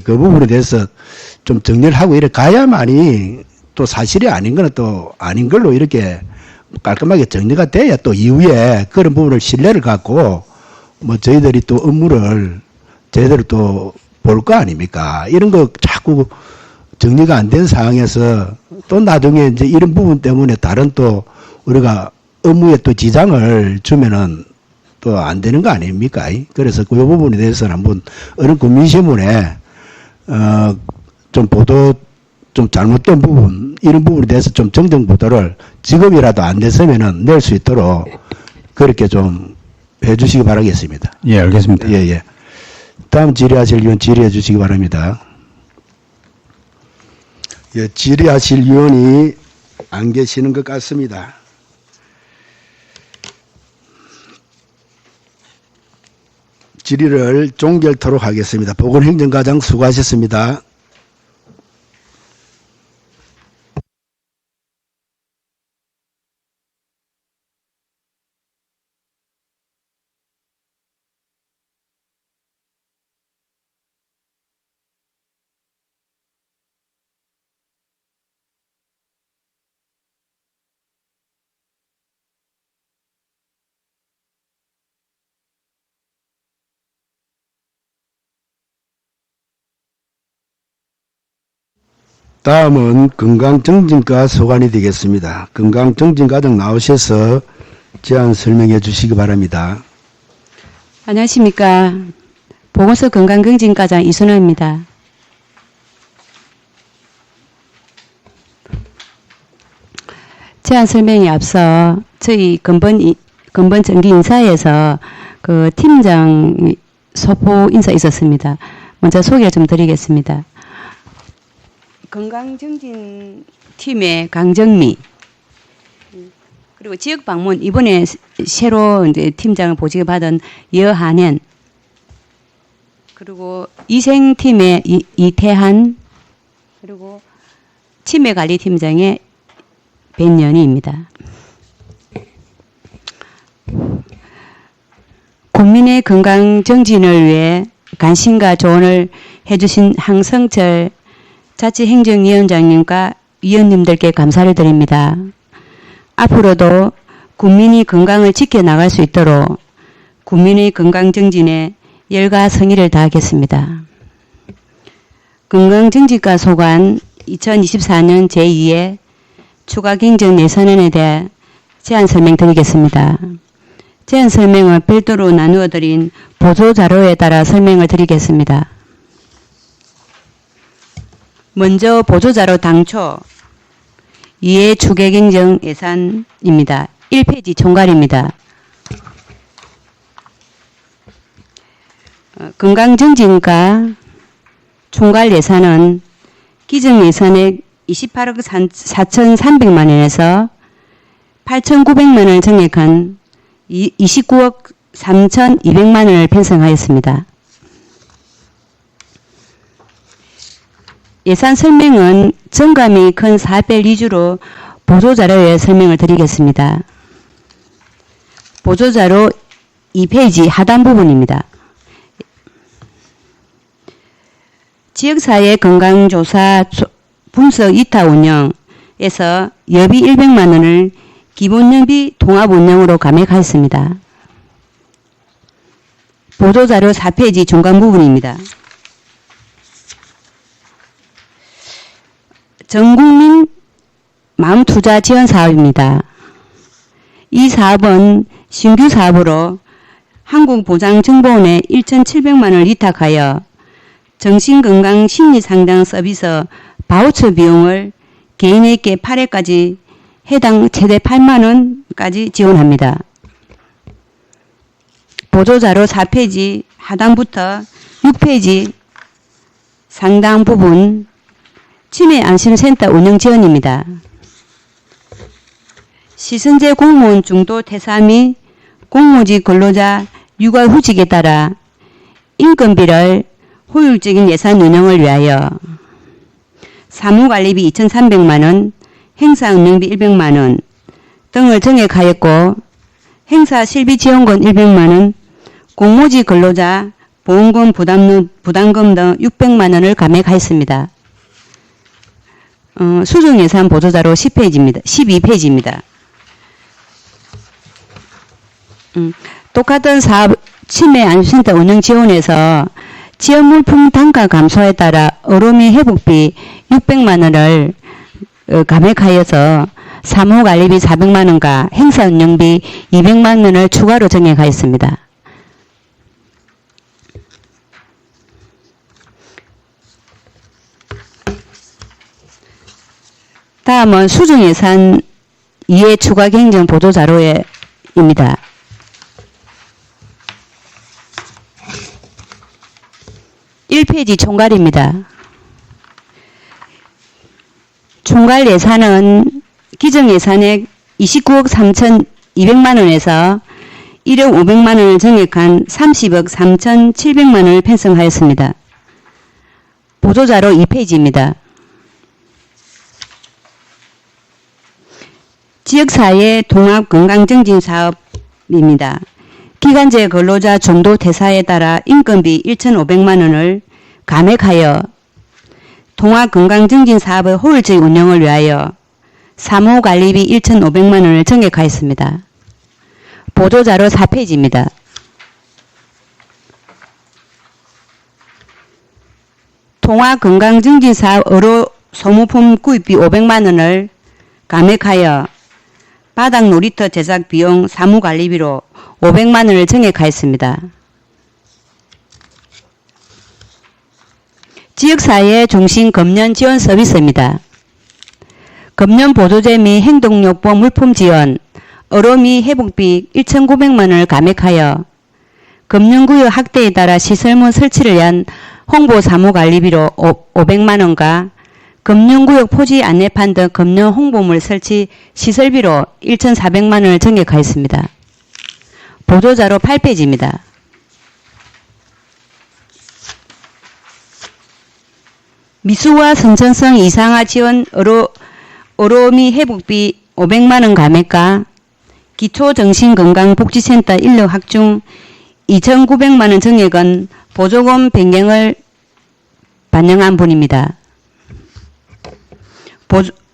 그 부분에 대해서 좀 정리를 하고 이렇게 가야만이 또 사실이 아닌 거는 또 아닌 걸로 이렇게 깔끔하게 정리가 돼야 또 이후에 그런 부분을 신뢰를 갖고 뭐 저희들이 또 업무를 제대로 또 볼 거 아닙니까? 이런 거 자꾸 정리가 안 된 상황에서 또 나중에 이제 이런 부분 때문에 다른 또 우리가 업무에 또 지장을 주면은 또 안 되는 거 아닙니까? 그래서 그 부분에 대해서는 한번 어느 국민신문에 좀 보도 좀 잘못된 부분 이런 부분에 대해서 좀 정정 보도를 지금이라도 안 됐으면은 낼 수 있도록 그렇게 좀 해주시기 바라겠습니다. 예, 알겠습니다. 예, 예. 다음 질의하실 위원 질의해 주시기 바랍니다. 예, 질의하실 위원이 안 계시는 것 같습니다. 질의를 종결토록 하겠습니다. 보건행정과장 수고하셨습니다. 다음은 건강정진과 소관이 되겠습니다. 건강정진과장 나오셔서 제안 설명해 주시기 바랍니다. 안녕하십니까. 보건소 건강검진과장 이순호입니다. 제안 설명에 앞서 저희 근본 정기 인사에서 그 팀장 소포 인사 있었습니다. 먼저 소개 좀 드리겠습니다. 건강정진팀의 강정미, 그리고 지역 방문 이번에 새로 이제 팀장을 보직을 받은 여한현, 그리고 이생팀의 이태한, 그리고 치매관리팀장의 백연희입니다. 국민의 건강 정진을 위해 관심과 조언을 해주신 황성철 자치행정위원장님과 위원님들께 감사를 드립니다. 앞으로도 국민이 건강을 지켜나갈 수 있도록 국민의 건강정진에 열과 성의를 다하겠습니다. 건강정진과 소관 2024년 제2회 추가경정 예산안에 대해 제안 설명 드리겠습니다. 제안 설명을 별도로 나누어 드린 보조자료에 따라 설명을 드리겠습니다. 먼저 보조자료 당초 2회 추가경정 예산입니다. 1페이지 총괄입니다. 건강정진과 총괄 예산은 기정 예산액 28억 4,300만 원에서 8,900만 원을 증액한 29억 3,200만 원을 편성하였습니다. 예산 설명은 정감이 큰 사별 위주로 보조자료에 설명을 드리겠습니다. 보조자료 2페이지 하단 부분입니다. 지역사회 건강조사 분석 이타 운영에서 여비 100만 원을 기본연비 통합운영으로 감액하였습니다. 보조자료 4페이지 중간 부분입니다. 전국민 마음투자 지원 사업입니다. 이 사업은 신규 사업으로 한국보장정보원에 1,700만 원을 위탁하여 정신건강 심리상담 서비스 바우처 비용을 개인에게 8회까지 해당 최대 8만 원까지 지원합니다. 보조자료 4페이지 하단부터 6페이지 상당 부분 치매안심센터 운영 지원입니다. 시선제 공무원 중도 퇴사 및 공무직 근로자 육아 후직에 따라 인건비를 효율적인 예산 운영을 위하여 사무관리비 2,300만 원, 행사운영비 100만 원 등을 증액하였고 행사 실비 지원금 100만 원, 공무직 근로자 보험금 부담금 등 600만 원을 감액하였습니다. 수정예산 보조자료 12페이지입니다. 똑같은 사업 치매 안전센터 운영 지원에서 지원 물품 단가 감소에 따라 어로미 회복비 600만 원을 감액하여서 사무관리비 400만 원과 행사 운영비 200만 원을 추가로 정액하였습니다. 다음은 수정예산 이해 추가 경정 보도자료입니다. (1페이지) 총괄입니다. 총괄 예산은 기정 예산액 29억 3,200만 원에서 1억 500만 원을 정액한 30억 3,700만 원을 편성하였습니다. 보도자료 2페이지입니다. 지역사회 통합건강증진 사업입니다. 기간제 근로자 중도 퇴사에 따라 인건비 1,500만 원을 감액하여 통합건강증진 사업의 효율적 운영을 위하여 사무관리비 1,500만 원을 정액하였습니다. 보도자료 4페이지입니다. 통합건강증진 사업 의료 소모품 구입비 500만 원을 감액하여 바닥 놀이터 제작 비용 사무관리비로 500만 원을 정액하였습니다. 지역사회 중심 금년 지원 서비스입니다. 금년 보조제 및 행동요법 물품 지원, 어로미 회복비 1,900만 원을 감액하여 금년구역 확대에 따라 시설물 설치를 위한 홍보 사무관리비로 500만 원과 금년구역 포지 안내판 등 금년 홍보물 설치 시설비로 1,400만 원을 정액하였습니다. 보도자료 8페이지입니다. 미수와 선천성 이상화 지원 어로미 회복비 500만 원 감액과 기초정신건강복지센터 인력 확충 2,900만 원 정액은 보조금 변경을 반영한 분입니다.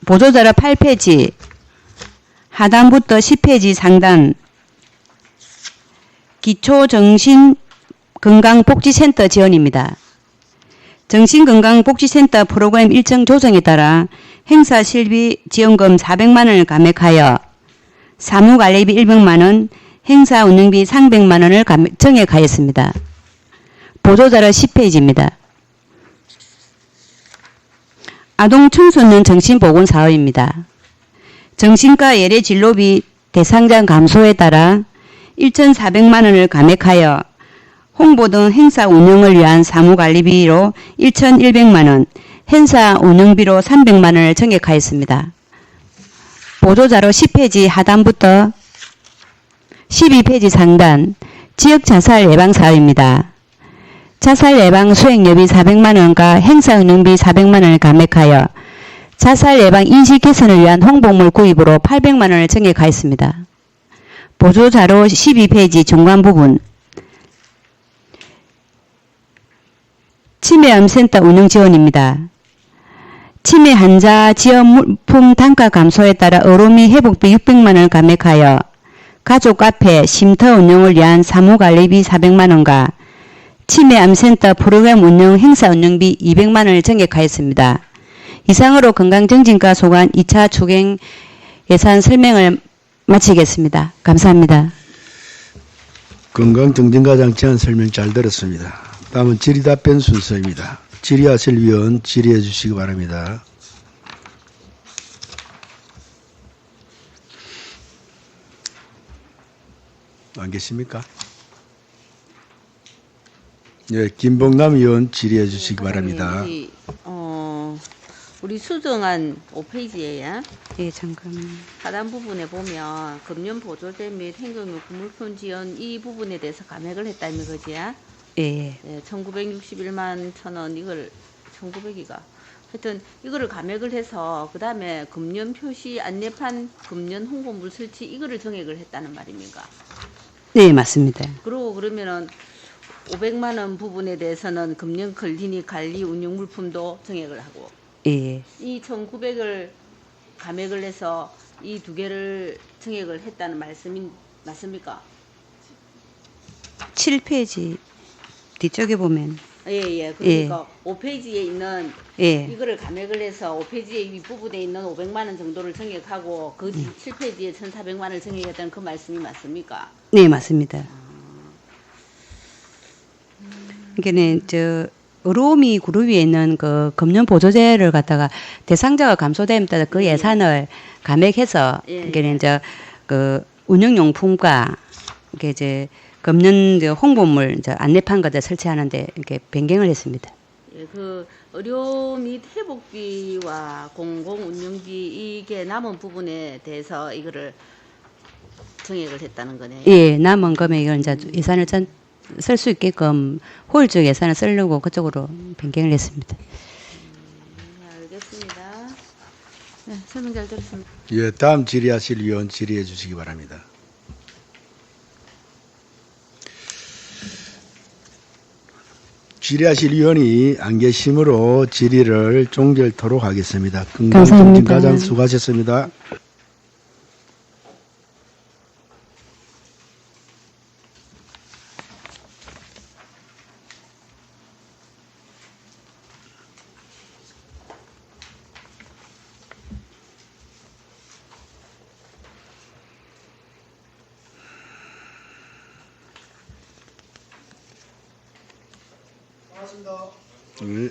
보조자료 8페이지 하단부터 10페이지 상단 기초정신건강복지센터 지원입니다. 정신건강복지센터 프로그램 일정 조정에 따라 행사 실비 지원금 400만 원을 감액하여 사무관리비 100만 원, 행사 운영비 300만 원을 정액하였습니다. 보도자료 10페이지입니다. 아동 청소년 정신보건 사업입니다. 정신과 예래 진료비 대상자 감소에 따라 1,400만 원을 감액하여 홍보 등 행사 운영을 위한 사무관리비로 1,100만 원, 행사 운영비로 300만 원을 정액하였습니다. 보도자료 10페이지 하단부터 12페이지 상단 지역 자살 예방 사업입니다. 자살 예방 수행료비 400만 원과 행사 운영비 400만 원을 감액하여 자살 예방 인식 개선을 위한 홍보물 구입으로 800만 원을 정액하였습니다. 보조자료 12페이지 중간 부분 치매암센터 운영 지원입니다. 치매 환자 지원 물품 단가 감소에 따라 어로미 회복비 600만 원을 감액하여 가족 카페 쉼터 운영을 위한 사무관리비 400만 원과 치매암센터 프로그램 운영 행사 운영비 200만 원을 정액하였습니다. 이상으로 건강정진과 소관 2차 추경 예산 설명을 마치겠습니다. 감사합니다. 건강정진과장 제안 설명 잘 들었습니다. 다음은 질의답변 순서입니다. 질의하실 위원 질의해 주시기 바랍니다. 안 계십니까? 네, 김봉남 의원 질의해 주시기 바랍니다. 우리 수정안 5페이지에요. 예, 잠깐만. 하단 부분에 보면 금년 보조제 및 행정용품 물품 지원 이 부분에 대해서 감액을 했다는 거지요? 예. 네, 1,961만 1,000원 이걸 1,900이가 하여튼 이거를 감액을 해서 그 다음에 금년 표시 안내판 금년 홍보물 설치 이거를 정액을 했다는 말입니까? 네, 맞습니다. 그리고 그러면은 500만 원 부분에 대해서는 금년 클리닉 관리 운영 물품도 정액을 하고 예. 이 1,900을 감액을 해서 이 두 개를 정액을 했다는 말씀이 맞습니까? 7페이지 뒤쪽에 보면 예. 예. 그러니까 5페이지에 있는 예. 이거를 감액을 해서 5페이지의 윗부분에 있는 500만 원 정도를 정액하고 그 7페이지에 1,400만 원을 정액했다는 그 말씀이 맞습니까? 네, 맞습니다. 그러니까는 저 어로미 그룹 위에 있는 그 금융 보조제를 갖다가 대상자가 감소됨에 따라 그 예산을 감액해서 예. 그러니까 이제 그 운영용품과 이게 이제 금융 이제 홍보물 이제 안내판 것들 설치하는데 이렇게 변경을 했습니다. 예, 그 의료 및 회복비와 공공운영비 이게 남은 부분에 대해서 이거를 정액을 했다는 거네요. 예, 남은 금액을 이제 예산을 쓸 수 있게끔 효율적 예산을 쓰려고 그쪽으로 변경을 했습니다. 알겠습니다. 네, 설명 잘 들었습니다. 예, 다음 질의하실 위원 질의해 주시기 바랍니다. 질의하실 위원이 안 계시므로 질의를 종결토록 하겠습니다. 금강정진 과장 수고하셨습니다. 네.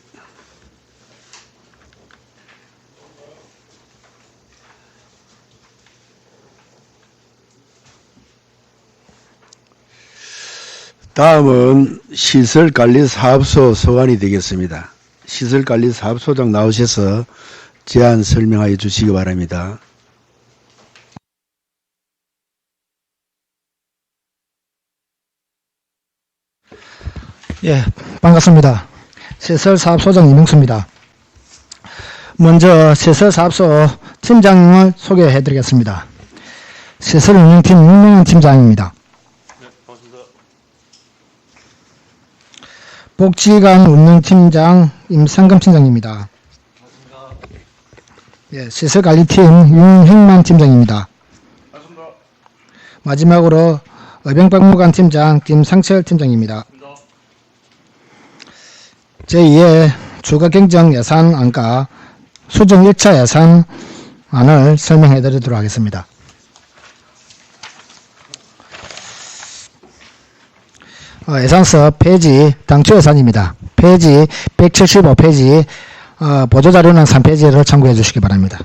다음은 시설관리사업소 소관이 되겠습니다. 시설관리사업소장 나오셔서 제안 설명하여 주시기 바랍니다. 예, 반갑습니다. 시설사업소장 이명수입니다. 먼저 시설사업소 팀장님을 소개해 드리겠습니다. 시설운영팀 윤명현 팀장입니다. 네, 반갑습니다. 복지관 운영팀장 임상금 팀장입니다. 예, 시설관리팀 윤행만 팀장입니다. 반갑습니다. 마지막으로 의병박물관 팀장 김상철 팀장입니다. 제2회 추가경정 예산안과 수정 1차 예산안을 설명해 드리도록 하겠습니다. 예산서 페이지 당초 예산입니다. 페이지 175페이지 보조자료는 3페이지를 참고해 주시기 바랍니다.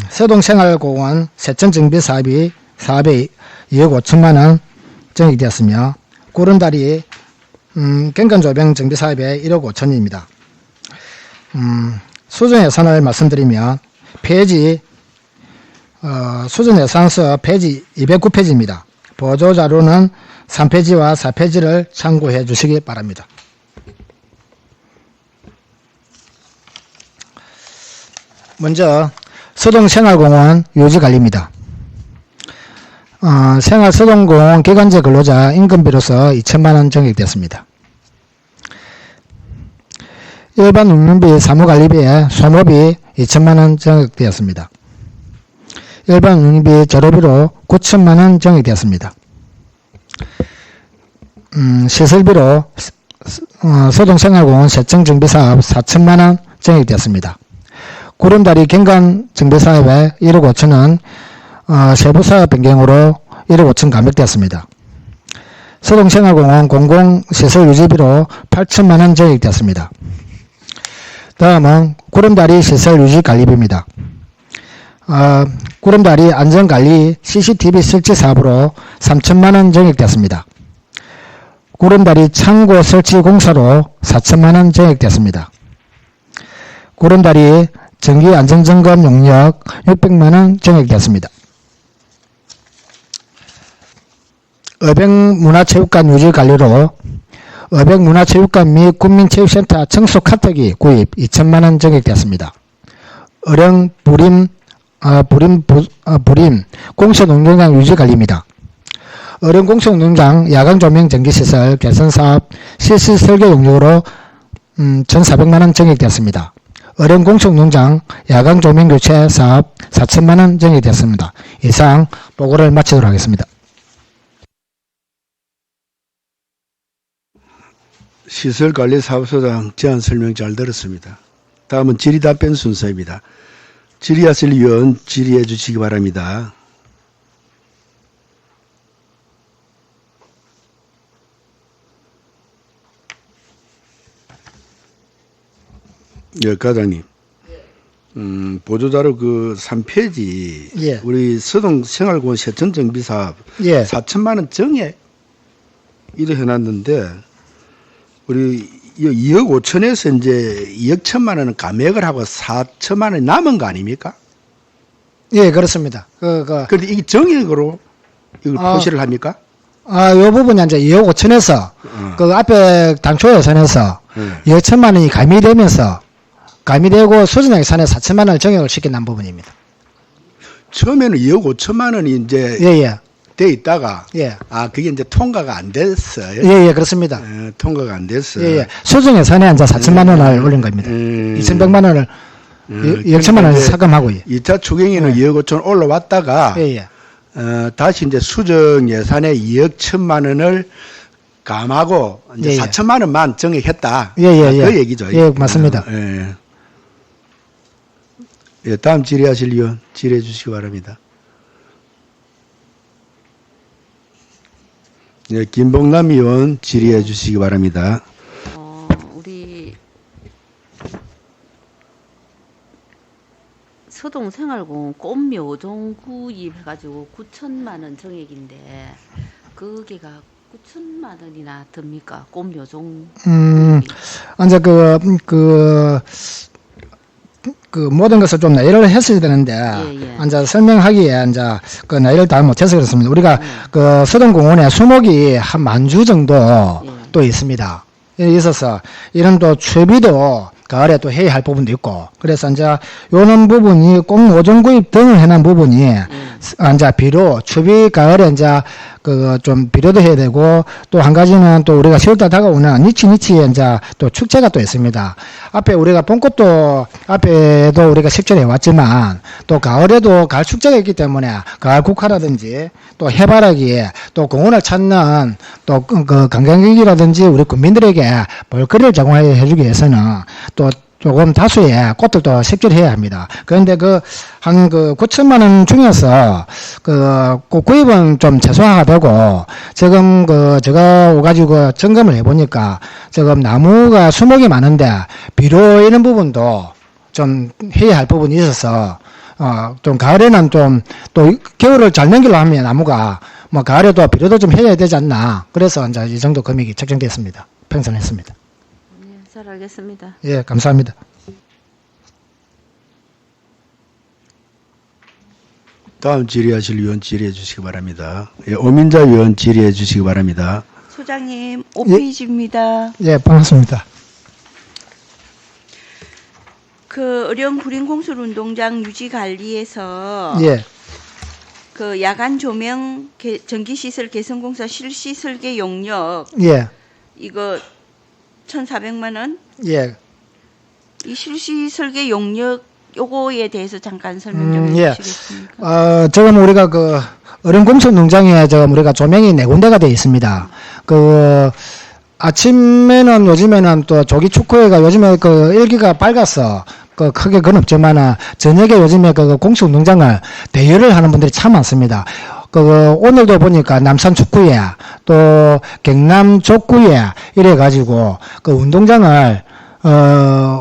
세동생활공원 세천정비 사업에 2억 5천만원 정액되었으며 구름다리 갱간조병 정비 사업에 1억 5천입니다. 수정 예산을 말씀드리면 페이지 수정 예산서 페이지 209페이지입니다. 보조 자료는 3페이지와 4페이지를 참고해 주시기 바랍니다. 먼저 서동생활공원 유지관리입니다. 생활서동공원 기간제 근로자 임금비로서 2천만원 정액되었습니다. 일반 운영비 사무관리비에 소모비 2천만원 정액되었습니다. 일반 운영비 재료비로 9천만원 정액되었습니다. 시설비로 서동생활공원 세청정비사업 4천만원 정액되었습니다. 구름다리 경관 정비사업에 1억 5천원 세부사업 변경으로 1억 5천 감액되었습니다. 서동생활공원 공공시설 유지비로 8천만원 정액되었습니다. 다음은 구름다리 시설 유지관리비입니다. 구름다리 안전관리 CCTV 설치 사업으로 3천만원 정액되었습니다. 구름다리 창고 설치 공사로 4천만원 정액되었습니다. 구름다리 전기안전점검 용역 600만원 정액되었습니다. 의병문화체육관 유지관리로 의병문화체육관 및 국민체육센터 청소 카트기 구입 2천만원 정액되었습니다. 어령 부림 공설운동장 유지관리입니다. 어령 공설운동장 야간조명 전기시설 개선사업 실시 설계 용역으로 1,400만원 정액되었습니다. 어령 공설운동장 야간조명 교체 사업 4천만원 정액되었습니다. 이상 보고를 마치도록 하겠습니다. 시설관리사업소장 제안 설명 잘 들었습니다. 다음은 질의답변 순서입니다. 질의하실 위원 질의해 주시기 바랍니다. 예, 과장님. 보조자료 그 3페이지 예. 우리 서동 생활공원 세천 정비 사업 예. 4천만 원 정액 이래 해놨는데 우리 2억 5천에서 이제 2억 1천만 원은 감액을 하고 4천만 원이 남은 거 아닙니까? 예, 그렇습니다. 그런데 이게 정액으로 이걸 표시를 합니까? 요 부분이 이제 2억 5천에서 그 앞에 당초 예산에서 2억 1천만 원이 가미되고 수준형 예산에 4천만 원을 정액을 시켜난 부분입니다. 처음에는 2억 5천만 원이 이제 예. 돼 있다가 예. 그게 이제 통과가 안 됐어요. 예, 그렇습니다. 통과가 안 됐어요. 예. 수준 예산에 이제 4천만 원을 올린 겁니다. 2,100만 원을 2억 1천만 원을 삭감하고. 2차 추경에는 2억 5천 올라왔다가 다시 이제 수정 예산에 2억 1천만 원을 감하고 이제 4천만 원만 정액했다. 그 얘기죠. 예, 맞습니다. 예, 다음 질의하실 위원 질의해 주시기 바랍니다. 예, 김봉남 의원 질의해 주시기 바랍니다. 우리 서동생활공원 꽃묘종 구입해가지고 9천만 원 정액인데 그게가 9천만 원이나 듭니까? 꽃묘종. 이제 그 모든 것을 좀 나열을 했어야 되는데, 이제 설명하기에 이제 그 나열을 다 못해서 그렇습니다. 우리가 그 서동공원에 수목이 한 10,000주 정도 또 있습니다. 있어서 이런 또 추비도 가을에 또 회의할 부분도 있고, 그래서 이제 요런 부분이 꼭 모종 구입 등을 해놓은 부분이 이제 비료, 추비 가을에 이제 그 좀 비료도 해야 되고, 또 한 가지는 또 우리가 10월달 다가오는 니치에 이제 또 축제가 또 있습니다. 앞에 우리가 봄꽃도 앞에도 우리가 식전해 왔지만, 또 가을에도 가을 축제가 있기 때문에 가을 국화라든지 또 해바라기, 또 공원을 찾는 또 그 관광객이라든지 우리 국민들에게 볼거리를 제공해 주기 위해서는 또 조금 다수의 꽃들도 식재해야 합니다. 그런데 한 9천만 원 중에서 꽃 구입은 좀 최소화가 되고, 지금 제가 오가지고 점검을 해보니까 지금 나무가 수목이 많은데 비료 이런 부분도 좀 해야 할 부분이 있어서, 좀 가을에는 좀 또 겨울을 잘 넘기려고 하면 나무가 뭐 가을에도 비료도 좀 해야 되지 않나. 그래서 이제 이 정도 금액이 책정됐습니다. 편성했습니다. 잘 알겠습니다. 예, 감사합니다. 다음 질의하실 위원 질의해 주시기 바랍니다. 예, 오민자 위원 질의해 주시기 바랍니다. 소장님, 5페이지입니다. 예, 반갑습니다. 그 의령 구린공술운동장 유지 관리에서 그 야간 조명 전기시설 개선공사 실시 설계 용역 이거 1,400만 원? 이 실시 설계 용역 요거에 대해서 잠깐 설명 좀 해주시겠습니까? 지금 우리가 의령공설농장에 지금 우리가 조명이 4군데가 되어 있습니다. 아침에는 요즘에는 또 조기 축구회가 요즘에 일기가 밝아서 크게 그건 없지만 저녁에 요즘에 공식운동장을 대여를 하는 분들이 참 많습니다. 오늘도 보니까 남산 축구회 또 경남 족구회 이래가지고 운동장을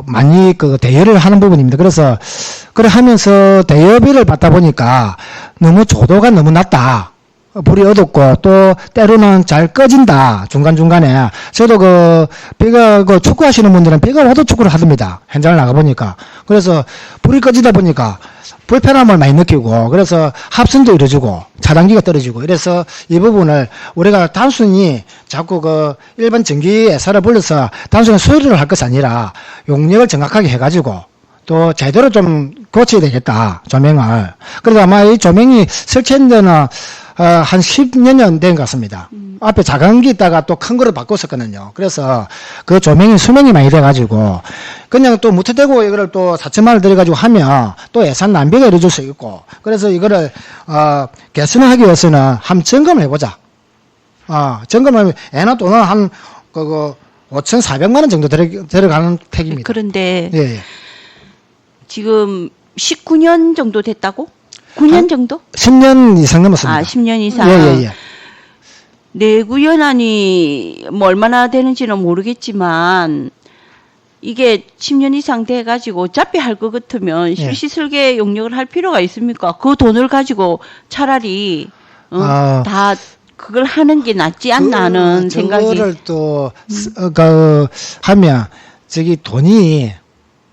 많이 대여를 하는 부분입니다. 그래서 그래 하면서 대여비를 받다 보니까 너무 조도가 너무 낮다. 불이 어둡고 또 때로는 잘 꺼진다. 중간중간에. 저도 비가 축구하시는 분들은 비가 와도 축구를 하답니다. 현장을 나가보니까. 그래서 불이 꺼지다 보니까 불편함을 많이 느끼고, 그래서 합선도 이루어지고 차단기가 떨어지고, 이래서 이 부분을 우리가 단순히 자꾸 일반 전기 회사를 불러서 단순히 수리를 할 것이 아니라 용역을 정확하게 해가지고 또 제대로 좀 고쳐야 되겠다, 조명을. 그래서 아마 이 조명이 설치한 데는 한 10년 된 것 같습니다. 앞에 작은 게 있다가 또 큰 거로 바꿨었거든요. 그래서 그 조명이 수명이 많이 돼가지고 그냥 또 무턱대고 이거를 또 4천만 원 들여가지고 하면 또 예산 낭비가 이루어질 수 있고, 그래서 이거를 개선하기 위해서는 한번 점검을 해보자. 점검을 애나 또는 5,400만 원 정도 들어가는 택입니다. 그런데 예, 예. 지금 19년 정도 됐다고? 9년 정도? 10년 이상 넘었습니다. 아, 10년 이상. 예, 예, 예. 내구연한이 뭐 얼마나 되는지는 모르겠지만 이게 10년 이상 돼가지고 어차피 할 것 같으면 예. 실시설계 용역을 할 필요가 있습니까? 그 돈을 가지고 차라리 다 그걸 하는 게 낫지 않나 하는 생각이. 저거를 또 하면 저기 돈이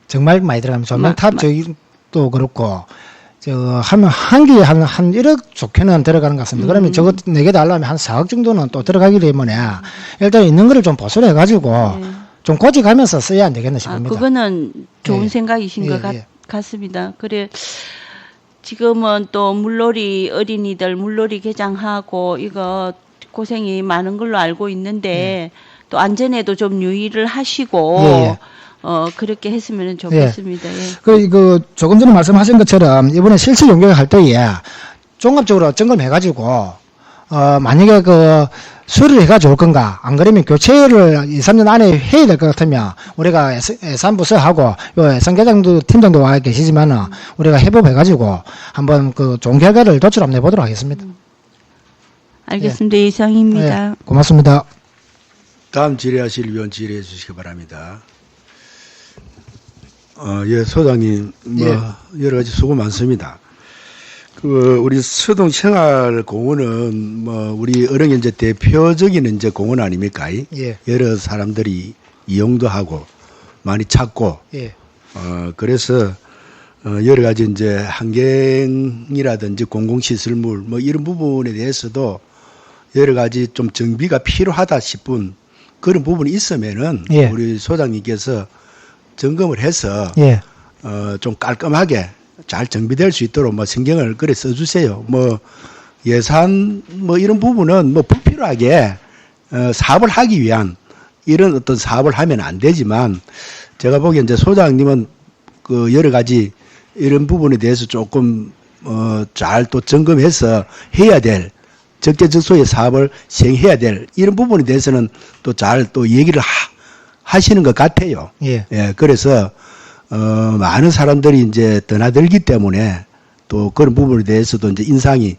정말 많이 들어가면 조명탑 저기도 그렇고 하면 한 개에 한 1억 좋게는 들어가는 것 같습니다. 그러면 저거 4개 달라면 한 4억 정도는 또 들어가기 때문에 일단 있는 거를 좀 보수를 해가지고 좀 고쳐가면서 써야 안 되겠나 싶습니다. 그거는 좋은 예. 생각이신 것 같습니다. 그래 지금은 또 물놀이 어린이들 물놀이 개장하고 이거 고생이 많은 걸로 알고 있는데 또 안전에도 좀 유의를 하시고 그렇게 했으면 좋겠습니다. 예. 그 조금 전에 말씀하신 것처럼 이번에 실시 용역을 할 때에 종합적으로 점검해가지고 만약에 그 수리를 해가지고 올 건가 안 그러면 교체를 2, 3년 안에 해야 될 것 같으면 우리가 예산부서하고 요 예산계장도 팀장도 와 계시지만은 우리가 해법해가지고 한번 그 좋은 결과를 도출 한번 해보도록 하겠습니다. 알겠습니다. 이상입니다. 네, 고맙습니다. 다음 질의하실 위원 질의해 주시기 바랍니다. 예, 소장님, 여러 가지 수고 많습니다. 우리 서동 생활공원은 우리 어령의 이제 대표적인 이제 공원 아닙니까? 예. 여러 사람들이 이용도 하고 많이 찾고, 예. 그래서 여러 가지 이제 환경이라든지 공공시설물 이런 부분에 대해서도 여러 가지 좀 정비가 필요하다 싶은 그런 부분이 있으면은 우리 소장님께서 점검을 해서 좀 깔끔하게 잘 정비될 수 있도록 신경을 그래 써주세요. 예산 이런 부분은 불필요하게 사업을 하기 위한 이런 어떤 사업을 하면 안 되지만 제가 보기엔 이제 소장님은 그 여러 가지 이런 부분에 대해서 조금 잘 또 점검해서 해야 될 적재적소의 사업을 시행해야 될 이런 부분에 대해서는 또 잘 또 얘기를 하시는 것 같아요. 예. 그래서 많은 사람들이 이제 드나들기 때문에 또 그런 부분에 대해서도 이제 인상이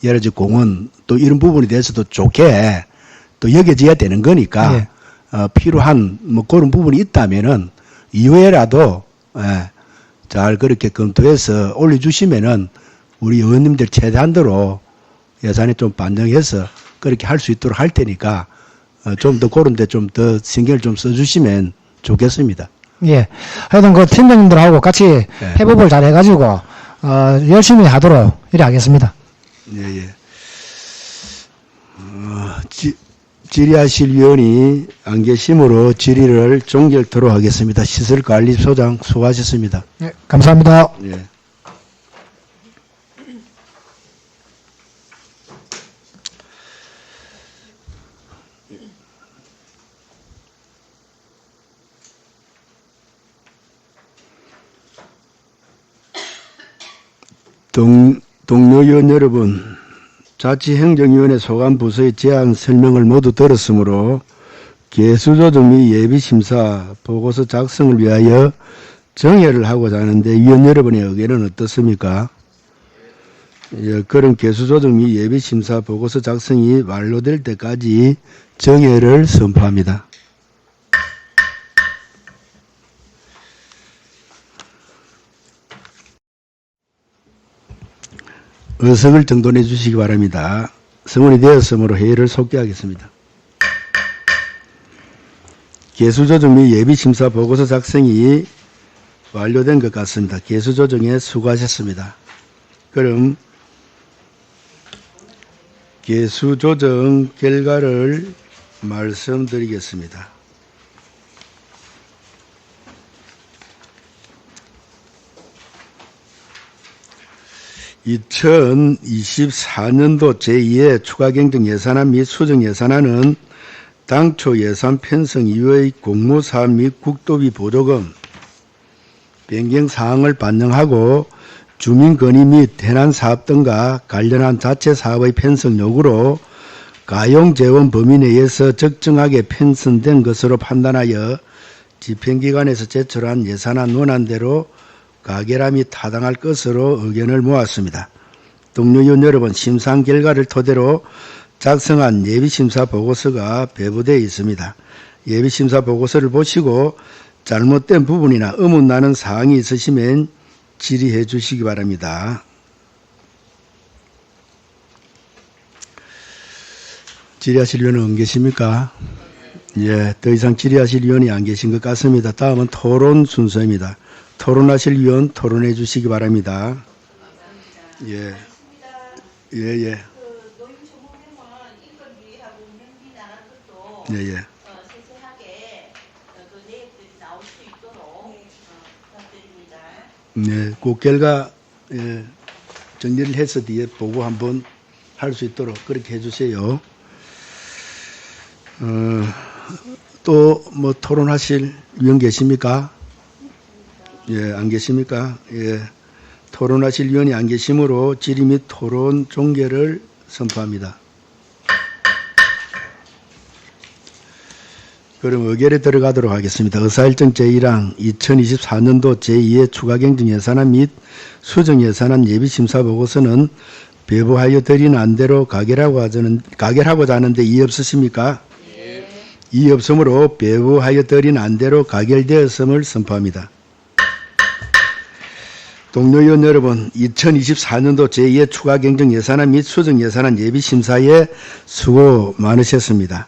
여러 가지 공원 또 이런 부분에 대해서도 좋게 또 여겨져야 되는 거니까 필요한 그런 부분이 있다면은 이후에라도 잘 그렇게 검토해서 올려주시면은 우리 의원님들 최대한도로 예산에 좀 반영해서 그렇게 할 수 있도록 할 테니까 좀 더 그런 데 좀 더 신경을 좀 써주시면 좋겠습니다. 예. 하여튼 그 팀장님들하고 같이 해법을 잘 해가지고, 열심히 하도록 이래 하겠습니다. 예. 질의하실 위원이 안 계심으로 질의를 종결토록 하겠습니다. 시설관리소장 수고하셨습니다. 네, 감사합니다. 예. 동료 의원 여러분, 자치행정위원회 소관부서의 제안 설명을 모두 들었으므로 개수조정 및 예비심사 보고서 작성을 위하여 정회를 하고자 하는데 위원 여러분의 의견은 어떻습니까? 예, 그런 개수조정 및 예비심사 보고서 작성이 완료될 때까지 정회를 선포합니다. 의석을 정돈해 주시기 바랍니다. 성원이 되었으므로 회의를 속개하겠습니다. 개수조정 및 예비심사 보고서 작성이 완료된 것 같습니다. 개수조정에 수고하셨습니다. 그럼 개수조정 결과를 말씀드리겠습니다. 2024년도 제2회 추가경정 예산안 및 수정 예산안은 당초 예산 편성 이후의 공무사업 및 국도비 보조금 변경사항을 반영하고 주민건의 및 해난사업 등과 관련한 자체 사업의 편성 요구로 가용재원 범위 내에서 적정하게 편성된 것으로 판단하여 집행기관에서 제출한 예산안 논안대로 가결함이 타당할 것으로 의견을 모았습니다. 동료 의원 여러분, 심사한 결과를 토대로 작성한 예비심사 보고서가 배부되어 있습니다. 예비심사 보고서를 보시고 잘못된 부분이나 의문나는 사항이 있으시면 질의해 주시기 바랍니다. 질의하실 위원은 안 계십니까? 예, 더 이상 질의하실 위원이 안 계신 것 같습니다. 다음은 토론 순서입니다. 토론하실 위원 토론해 주시기 바랍니다. 예. 예, 예. 예, 예. 세세하게 그 내역들이 나올 수 있도록 부탁드립니다. 네, 그 결과 예, 정리를 해서 뒤에 보고 한번 할 수 있도록 그렇게 해주세요. 또 뭐 토론하실 위원 계십니까? 예, 안 계십니까? 예, 토론하실 위원이 안 계시므로 질의 및 토론 종결을 선포합니다. 그럼 의결에 들어가도록 하겠습니다. 의사일정 제1항 2024년도 제2회 추가경정 예산안 및 수정 예산안 예비심사 보고서는 배부하여 드린 안대로 가결하고자 하는데 이의 없으십니까? 네. 이의 없으므로 배부하여 드린 안대로 가결되었음을 선포합니다. 동료 의원 여러분, 2024년도 제2회 추가경정 예산안 및 수정 예산안 예비심사에 수고 많으셨습니다.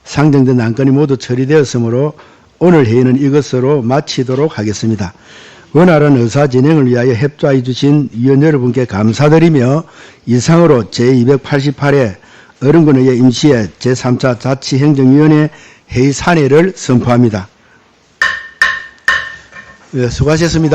상정된 안건이 모두 처리되었으므로 오늘 회의는 이것으로 마치도록 하겠습니다. 원활한 의사 진행을 위하여 협조해 주신 위원 여러분께 감사드리며 이상으로 제288회 어른권의회 임시회 제3차 자치행정위원회 회의 산회를 선포합니다. 네, 수고하셨습니다.